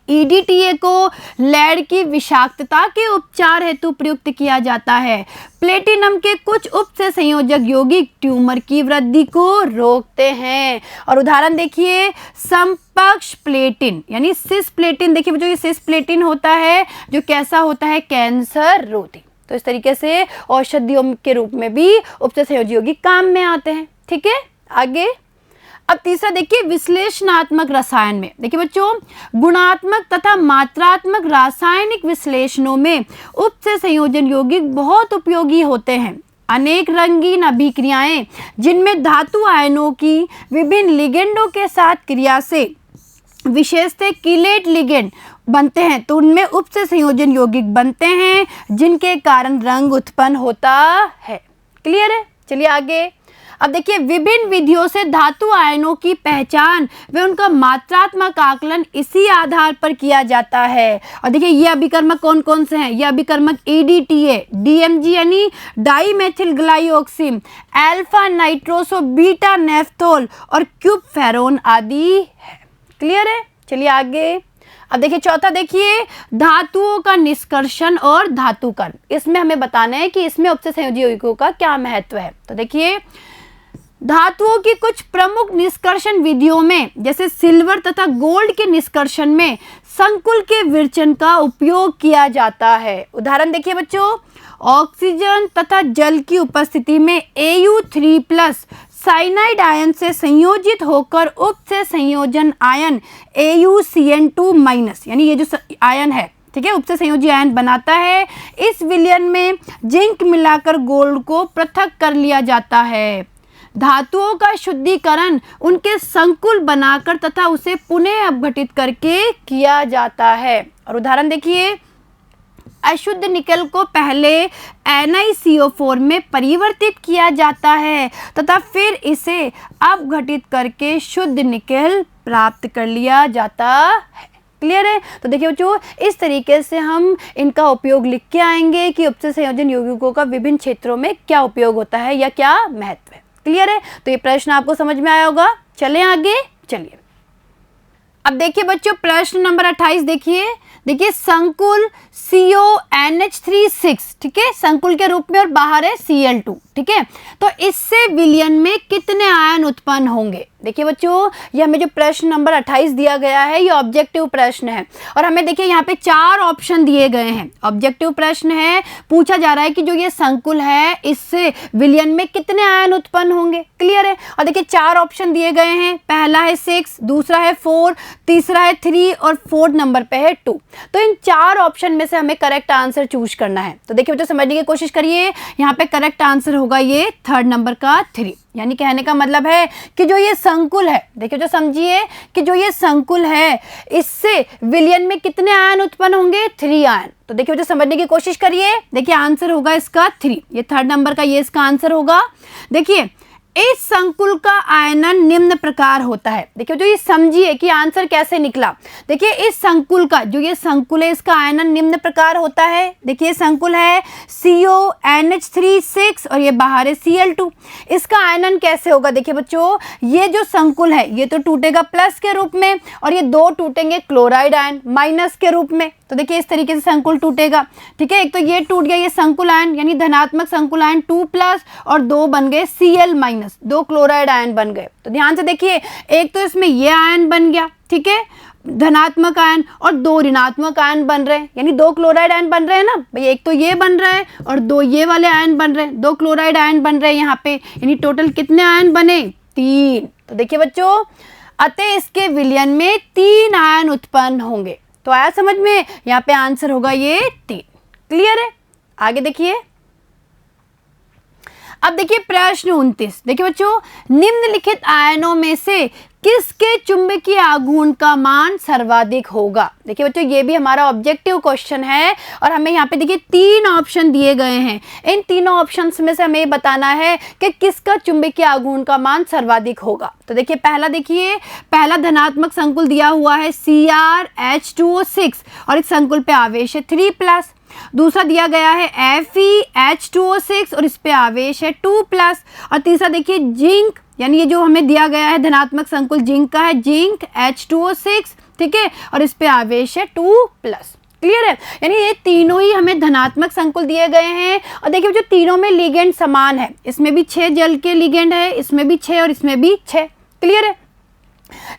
EDTA को लेड की विषाक्तता के उपचार हेतु प्रयुक्त किया जाता है। प्लेटिनम के कुछ उपसे संयोजक यौगिक ट्यूमर की वृद्धि को रोकते हैं। और उदाहरण देखिए, समपक्ष प्लेटिन यानी सिस्प्लेटिन। देखिए बच्चों, ये सिस्प्लेटिन होता है जो कैसा होता है, कैंसर रोधी। तो इस तरीके से औषधियों के रूप में भी उपसे संयोजक यौगिक काम में आते हैं। ठीक है, आगे अब तीसरा देखिए, विश्लेषणात्मक रसायन में। देखिए बच्चों, गुणात्मक तथा मात्रात्मक रासायनिक विश्लेषणों में उपसे संयोजन यौगिक बहुत उपयोगी होते हैं। अनेक रंगीन अभिक्रियाएं जिनमें धातु आयनों की विभिन्न लिगेंडों के साथ क्रिया से विशेषतः कीलेट लिगेंड बनते हैं, तो उनमें उपसे संयोजन यौगिक बनते हैं जिनके कारण रंग उत्पन्न होता है। क्लियर है? चलिए आगे। अब देखिए, विभिन्न विधियों से धातु आयनों की पहचान व उनका मात्रात्मक आकलन इसी आधार पर किया जाता है। और देखिए, ये अभिकर्मक कौन कौन से हैं? ये अभिकर्मक EDTA, DMG यानी dimethyl ग्लाइऑक्सिम, alpha nitroso beta naphthol और क्यूबफेरोन आदि है। क्लियर है? चलिए आगे। अब देखिए चौथा, देखिए धातुओं का निष्कर्षण और धातुकरण। इसमें हमें बताना है कि इसमें उपसे संयोजी यौगिकों का क्या महत्व है। तो देखिए, धातुओं की कुछ प्रमुख निष्कर्षण विधियों में जैसे सिल्वर तथा गोल्ड के निष्कर्षण में संकुल के विरचन का उपयोग किया जाता है। उदाहरण देखिए बच्चों, ऑक्सीजन तथा जल की उपस्थिति में Au3+ साइनाइड आयन से संयोजित होकर उपसे संयोजन आयन AuCN2- यानी ये जो आयन है, ठीक है, उपसे संयोजी आयन बनाता है। इस विलयन में जिंक मिलाकर गोल्ड को पृथक कर लिया जाता है। धातुओं का शुद्धिकरण उनके संकुल बनाकर तथा उसे पुनः अपघटित करके किया जाता है। और उदाहरण देखिए, अशुद्ध निकल को पहले NiCO4 में परिवर्तित किया जाता है तथा फिर इसे अपघटित करके शुद्ध निकल प्राप्त कर लिया जाता है। क्लियर है? तो देखिए बच्चों, इस तरीके से हम इनका उपयोग लिख के आएंगे कि उपसे संयोजन यौगिकों का विभिन्न क्षेत्रों में क्या उपयोग होता है या क्या महत्व है। क्लियर है? तो ये प्रश्न आपको समझ में आया होगा। चलें आगे। चलिए अब देखिए बच्चों, प्रश्न नंबर 28 देखिए संकुल CONH3 ठीक है, संकुल के रूप में और बाहर है Cl2। ठीक है, तो इससे विलयन में कितने आयन उत्पन्न होंगे? देखिए बच्चों, ये हमें जो प्रश्न नंबर 28 दिया गया है ये ऑब्जेक्टिव प्रश्न है और हमें देखिए यहाँ पे 4 ऑप्शन दिए गए हैं। ऑब्जेक्टिव प्रश्न है, पूछा जा रहा है कि जो ये संकुल है इससे विलयन में कितने आयन उत्पन्न होंगे। क्लियर है? और देखिए 4 ऑप्शन दिए गए हैं। पहला है 6, दूसरा है 4, तीसरा है 3 और 4th नंबर पे है 2। तो इन 4 ऑप्शन में से हमें करेक्ट आंसर चूज करना है। तो देखिए बच्चों, समझने की कोशिश करिए। यहाँ पे करेक्ट आंसर होगा ये 3rd नंबर का 3। यानी कहने का मतलब है कि जो ये संकुल है, देखिए जो समझिए कि जो ये संकुल है इससे विलयन में कितने आयन उत्पन्न होंगे? 3 आयन। तो देखिए बच्चों, समझने की कोशिश करिए। देखिए आंसर होगा इसका 3। ये 3rd नंबर का ये इसका आंसर होगा। देखिए इस संकुल का आयनन निम्न प्रकार होता है। देखिए जो ये समझिए कि आंसर कैसे निकला। देखिए इस संकुल का जो ये संकुल है इसका आयनन निम्न प्रकार होता है। देखिए संकुल है CONH3 और ये बाहर है Cl2। इसका आयनन कैसे होगा? देखिए बच्चों, ये जो संकुल है ये तो टूटेगा प्लस के रूप में और ये 2 टूटेंगे क्लोराइड आयन माइनस के रूप में। तो देखिए इस तरीके से संकुल टूटेगा। ठीक है, एक तो ये टूट गया ये संकुल आयन यानी धनात्मक संकुल आयन 2+ और 2 बन गए Cl-, 2 क्लोराइड आयन बन गए। तो ध्यान से देखिए, एक तो इसमें ये आयन बन गया, ठीक है, धनात्मक आयन, और 2 ऋणात्मक आयन बन रहे हैं यानी 2 क्लोराइड आयन बन रहे हैं ना भाई। एक तो ये बन रहा है और 2 ये वाले आयन बन रहे हैं, 2 क्लोराइड आयन बन रहे हैं यहाँ पे, यानी टोटल कितने आयन बने? 3। तो देखिए बच्चों, अतः इसके विलयन में 3 आयन उत्पन्न होंगे। तो आया समझ में? यहाँ पे आंसर होगा ये 3। क्लियर है? आगे देखिए। अब देखिए प्रश्न 29। देखिए बच्चों, निम्नलिखित आयनों में से किसके चुंबकीय आघूर्ण का मान सर्वाधिक होगा? देखिए बच्चों, ये भी हमारा ऑब्जेक्टिव क्वेश्चन है और हमें यहाँ पे देखिए 3 ऑप्शन दिए गए हैं। इन तीनों ऑप्शंस में से हमें बताना है कि किसका चुंबकीय आघूर्ण का मान सर्वाधिक होगा। तो देखिए पहला धनात्मक संकुल दिया हुआ है CrH2O6 और इस संकुल पे आवेश है 3+। दूसरा दिया गया है FeH2O6 और इस पे आवेश है 2+। और तीसरा देखिए जिंक, यानी ये जो हमें दिया गया है धनात्मक संकुल जिंक का है, जिंक H2O6 ठीक है, और इस पे आवेश है 2+। क्लियर है, यानी ये तीनों ही हमें धनात्मक संकुल दिए गए हैं। और देखिए जो तीनों में लिगेंड समान है, इसमें भी 6 जल के लिगेंड है, इसमें भी 6 और इसमें भी 6। क्लियर है,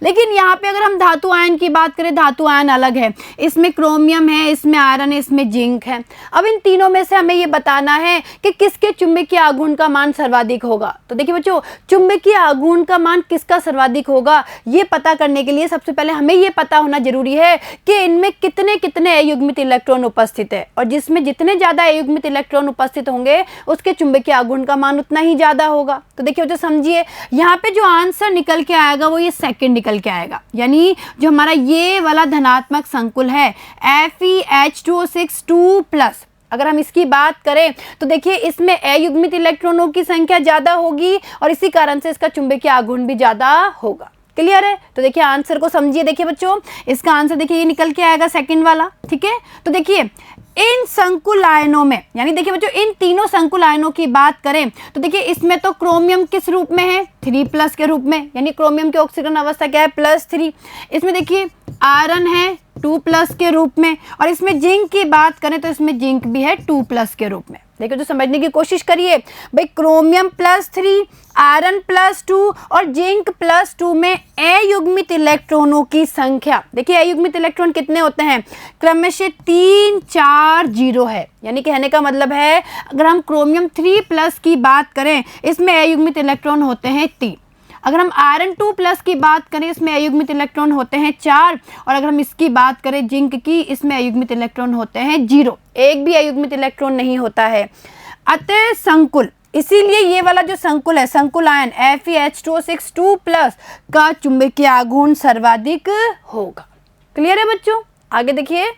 लेकिन यहाँ पे अगर हम धातु आयन की बात करें, धातु आयन अलग है, इसमें क्रोमियम है, इसमें आयरन है, इसमें जिंक है। अब इन तीनों में से हमें ये बताना है कि किसके चुंबकीय आघूर्ण का मान सर्वाधिक होगा। तो देखिए बच्चों, चुंबकीय आघूर्ण का मान किसका सर्वाधिक होगा, ये पता करने के लिए सबसे पहले हमें ये पता होना जरूरी है कि इनमें कितने कितने अयुग्मित इलेक्ट्रॉन उपस्थित है, और जिसमें जितने ज्यादा अयुग्मित इलेक्ट्रॉन उपस्थित होंगे उसके चुंबकीय आघूर्ण का मान उतना ही ज्यादा होगा। तो देखिए बच्चों समझिए, यहाँ पे जो आंसर निकल के आएगा वो ये सेकंड निकल के आएगा, यानी जो हमारा ये वाला धनात्मक संकुल है FeH2O6 2+, अगर हम इसकी बात करें तो देखिए इसमें अयुग्मित इलेक्ट्रॉनों की संख्या ज्यादा होगी और इसी कारण से इसका चुंबकीय आघूर्ण भी ज्यादा होगा। क्लियर है, तो देखिए आंसर को समझिए। देखिए बच्चों, इसका आंसर देखिए ये निकल के आएगा सेकंड वाला। ठीक है, तो देखिए इन संकुल आयनों में, यानी देखिए बच्चों इन तीनों संकुल आयनों की बात करें तो देखिए इसमें तो क्रोमियम किस रूप में है, 3+ के रूप में, यानी क्रोमियम की ऑक्सीकरण अवस्था क्या है, +3। इसमें देखिए आयरन है 2+ के रूप में, और इसमें जिंक की बात करें तो इसमें जिंक भी है 2+ के रूप में। देखिए जो समझने की कोशिश करिए भाई, क्रोमियम +3, आयरन +2 और जिंक +2 में अयुग्मित इलेक्ट्रॉनों की संख्या, देखिए अयुग्मित इलेक्ट्रॉन कितने होते हैं, क्रमशः 3 4 0 है। यानी कहने का मतलब है अगर हम क्रोमियम 3+ की बात करें, इसमें अयुग्मित इलेक्ट्रॉन होते हैं 3। अगर हम आयरन 2+ की बात करें, इसमें अयुग्मित इलेक्ट्रॉन होते हैं 4, और अगर हम इसकी बात करें जिंक की, इसमें अयुग्मित इलेक्ट्रॉन होते हैं 0, एक भी अयुग्मित इलेक्ट्रॉन नहीं होता है। अतः संकुल, इसीलिए ये वाला जो संकुल है, संकुल आयन FeH2O6 2+ का चुंबकीय आघूर्ण सर्वाधिक होगा। क्लियर है बच्चों, आगे देखिए।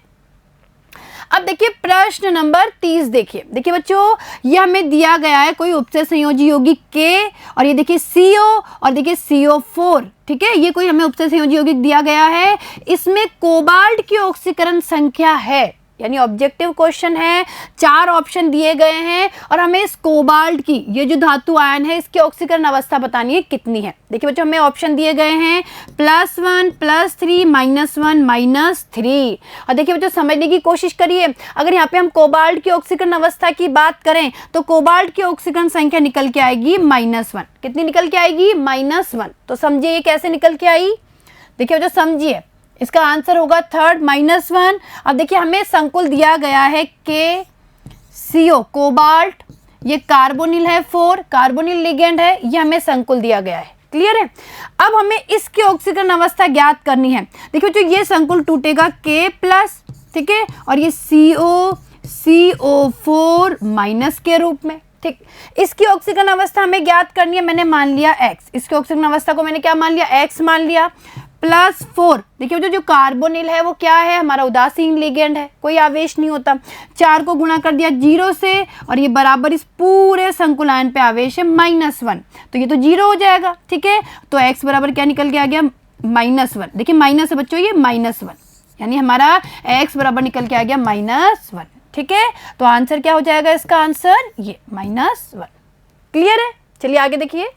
अब देखिए प्रश्न नंबर 30 देखिए। देखिए बच्चों, ये हमें दिया गया है कोई उपचय संयोजी यौगिक K, और ये देखिए CO और देखिए CO4। ठीक है, ये कोई हमें उपचय संयोजी यौगिक दिया गया है, इसमें कोबाल्ट की ऑक्सीकरण संख्या है, यानी ऑब्जेक्टिव क्वेश्चन है, 4 ऑप्शन दिए गए हैं और हमें इस कोबाल्ट की, ये जो धातु आयन है, इसकी ऑक्सीकरण अवस्था बतानी है कितनी है। देखिए बच्चों हमें ऑप्शन दिए गए हैं +1 +3 -1 -3। और देखिए बच्चों समझने की कोशिश करिए, अगर यहाँ पे हम कोबाल्ट की ऑक्सीकरण अवस्था की बात करें तो कोबाल्ट की ऑक्सीकरण संख्या निकल के आएगी -1। कितनी निकल के आएगी, -1। तो समझिए ये कैसे निकल के आई, देखिए बच्चों समझिए, इसका आंसर होगा थर्ड -1। अब देखिए हमें संकुल दिया गया है KCO कोबाल्ट, ये कार्बोनिल है 4, कार्बोनिल लिगेंड है, ये हमें संकुल दिया गया है। क्लियर है, अब हमें इसकी ऑक्सीकरण अवस्था ज्ञात करनी है। देखिए जो ये संकुल टूटेगा K+, ठीक है, और ये CO4- के रूप में। ठीक, इसकी ऑक्सीकरण अवस्था हमें ज्ञात करनी है, मैंने मान लिया X, इसकी ऑक्सीकरण अवस्था को मैंने क्या मान लिया, X मान लिया, +4। देखिए जो कार्बोनिल है वो क्या है, हमारा उदासीन लिगेंड है, कोई आवेश नहीं होता। 4 को गुणा कर दिया 0 से, और ये बराबर इस पूरे संकुल आयन पे आवेश है -1, तो ये तो 0 हो जाएगा। ठीक है, तो x बराबर क्या निकल के आ गया, -1। देखिए माइनस है बच्चों, ये -1, यानी हमारा x बराबर निकल के आ गया -1। ठीक है, तो आंसर क्या हो जाएगा, इसका आंसर ये -1। क्लियर है, चलिए आगे देखिए।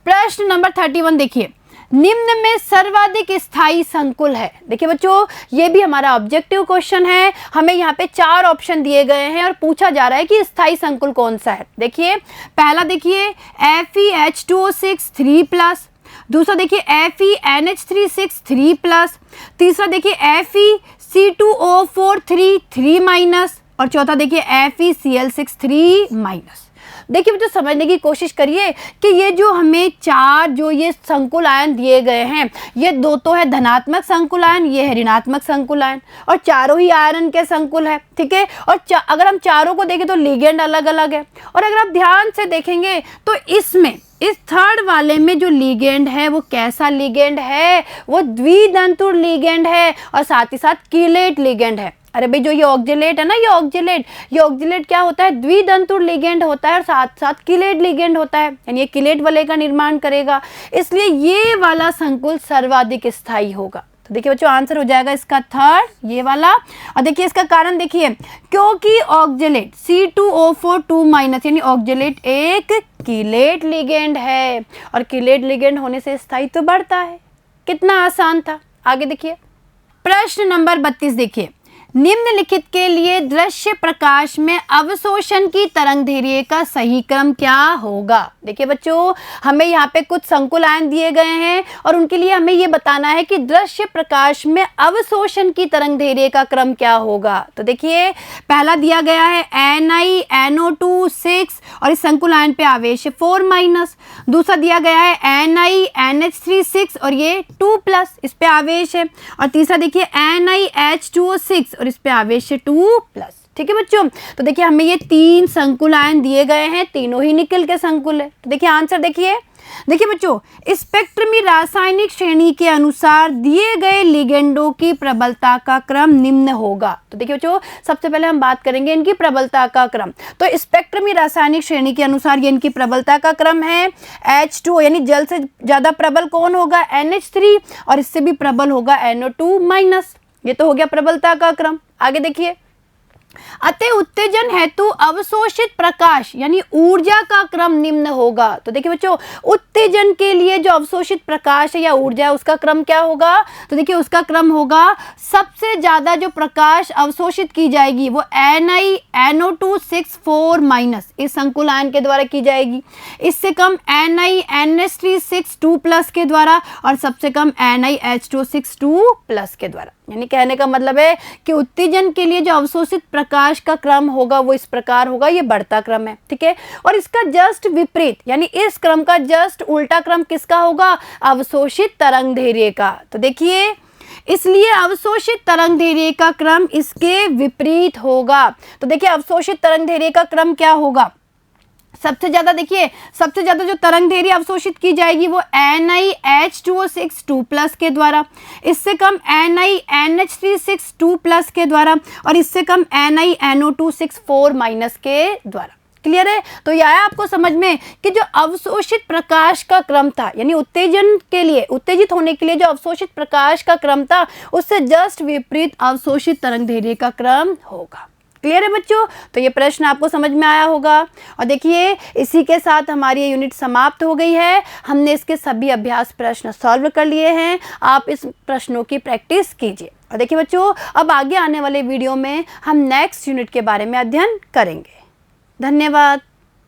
प्रश्न नंबर 31 देखिए, निम्न में सर्वाधिक स्थायी संकुल है। देखिए बच्चों ये भी हमारा ऑब्जेक्टिव क्वेश्चन है, हमें यहाँ पे 4 ऑप्शन दिए गए हैं और पूछा जा रहा है कि स्थायी संकुल कौन सा है। देखिए पहला देखिए FeH2O6 3+, दूसरा देखिए FeNH3 3+, तीसरा देखिए FeC2O4 3- और चौथा देखिए FeCl6 3-। देखिए बच्चों समझने की कोशिश करिए कि ये जो हमें 4 जो ये संकुल आयन दिए गए हैं, ये 2 तो है धनात्मक संकुल आयन, ये है ऋणात्मक संकुल आयन, और चारों ही आयरन के संकुल है। ठीक है, और अगर हम चारों को देखें तो लिगेंड अलग अलग है, और अगर आप ध्यान से देखेंगे तो इसमें इस थर्ड वाले में जो लिगेंड है वो कैसा लिगेंड है, वो द्विदंतुर लिगेंड है और साथ ही साथ कीलेट लिगेंड है। अरे भाई जो ये ऑक्जेलेट है ना, ये ऑक्जेलेट क्या होता है, द्विदंतुर लिगेंड होता है और साथ साथ कीलेट लिगेंड होता है, यानी ये कीलेट वलय का निर्माण करेगा, इसलिए ये वाला संकुल सर्वाधिक स्थायी होगा। तो देखिए बच्चों आंसर हो जाएगा इसका थर्ड, ये वाला। और देखिए इसका कारण देखिए, क्योंकि ऑक्जेलेट C2O4 2- यानी ऑक्जेलेट एक कीलेट लिगेंड है, और कीलेट लिगेंड होने से स्थायित्व बढ़ता है। कितना आसान था, आगे देखिए प्रश्न नंबर 32 देखिए, निम्नलिखित के लिए दृश्य प्रकाश में अवशोषण की तरंगदैर्घ्य का सही क्रम क्या होगा। देखिए बच्चों, हमें यहाँ पे कुछ संकुल आयन दिए गए हैं और उनके लिए हमें ये बताना है कि दृश्य प्रकाश में अवशोषण की तरंगदैर्घ्य का क्रम क्या होगा। तो देखिए पहला दिया गया है NiNO2 6 और इस संकुल आयन पे आवेश है 4-। दूसरा दिया गया है NiNH3 6 और ये 2+, इस पे आवेश है। और तीसरा देखिए NiH2O 6 और इस पे आवेश है 2+। ठीक है बच्चों, तो देखिए हमें ये 3 संकुल आयन दिए गए हैं, तीनों ही निकल के संकुल है। तो देखिए आंसर देखिए बच्चों, स्पेक्ट्रम में रासायनिक श्रेणी के अनुसार दिए गए लिगेंडों की प्रबलता का क्रम निम्न होगा। तो देखिए बच्चों, सबसे पहले हम बात करेंगे इनकी प्रबलता का क्रम। तो स्पेक्ट्रम में रासायनिक श्रेणी के अनुसार ये इनकी प्रबलता का क्रम है H2O, यानी जल से ज्यादा प्रबल कौन होगा NH3 और इससे भी प्रबल होगा NO2-। ये तो हो गया प्रबलता का क्रम। आगे देखिए, अतः उत्तेजन हेतु अवशोषित प्रकाश यानी ऊर्जा का क्रम निम्न होगा। तो देखिए बच्चों, उत्तेजन के लिए जो अवशोषित प्रकाश है या ऊर्जा है उसका क्रम क्या होगा। तो देखिए उसका क्रम होगा, सबसे ज्यादा जो प्रकाश अवशोषित की जाएगी वो NiNO2 6 4- इस संकुल आयन के द्वारा की जाएगी, इससे कम NiNH3 6 2+ के द्वारा और सबसे कम NiH2O 6 2+ के द्वारा। यानी कहने का मतलब है कि उत्तेजन के लिए जो अवशोषित प्रकाश का क्रम होगा वो इस प्रकार होगा, ये बढ़ता क्रम है। ठीक है, और इसका जस्ट विपरीत यानी इस क्रम का जस्ट उल्टा क्रम किसका होगा, अवशोषित तरंगदैर्घ्य का। तो देखिए इसलिए अवशोषित तरंगदैर्घ्य का क्रम इसके विपरीत होगा। तो देखिए अवशोषित तरंगदैर्घ्य का क्रम क्या होगा, सबसे ज्यादा देखिए, सबसे ज्यादा जो तरंगदैर्घ्य अवशोषित की जाएगी वो NiH2O 6 2+ के द्वारा, इससे कम NiNH3 6 2+ के द्वारा और इससे कम NiNO2 6 4- के द्वारा। क्लियर है। तो यह आया आपको समझ में कि जो अवशोषित प्रकाश का क्रम था यानी उत्तेजन के लिए, उत्तेजित होने के लिए जो अवशोषित प्रकाश का क्रम था उससे जस्ट विपरीत अवशोषित तरंगदैर्घ्य का क्रम होगा। क्लियर है बच्चों, तो ये प्रश्न आपको समझ में आया होगा। और देखिए इसी के साथ हमारी ये यूनिट समाप्त हो गई है। हमने इसके सभी अभ्यास प्रश्न सॉल्व कर लिए हैं। आप इस प्रश्नों की प्रैक्टिस कीजिए। और देखिए बच्चों, अब आगे आने वाले वीडियो में हम नेक्स्ट यूनिट के बारे में अध्ययन करेंगे। धन्यवाद।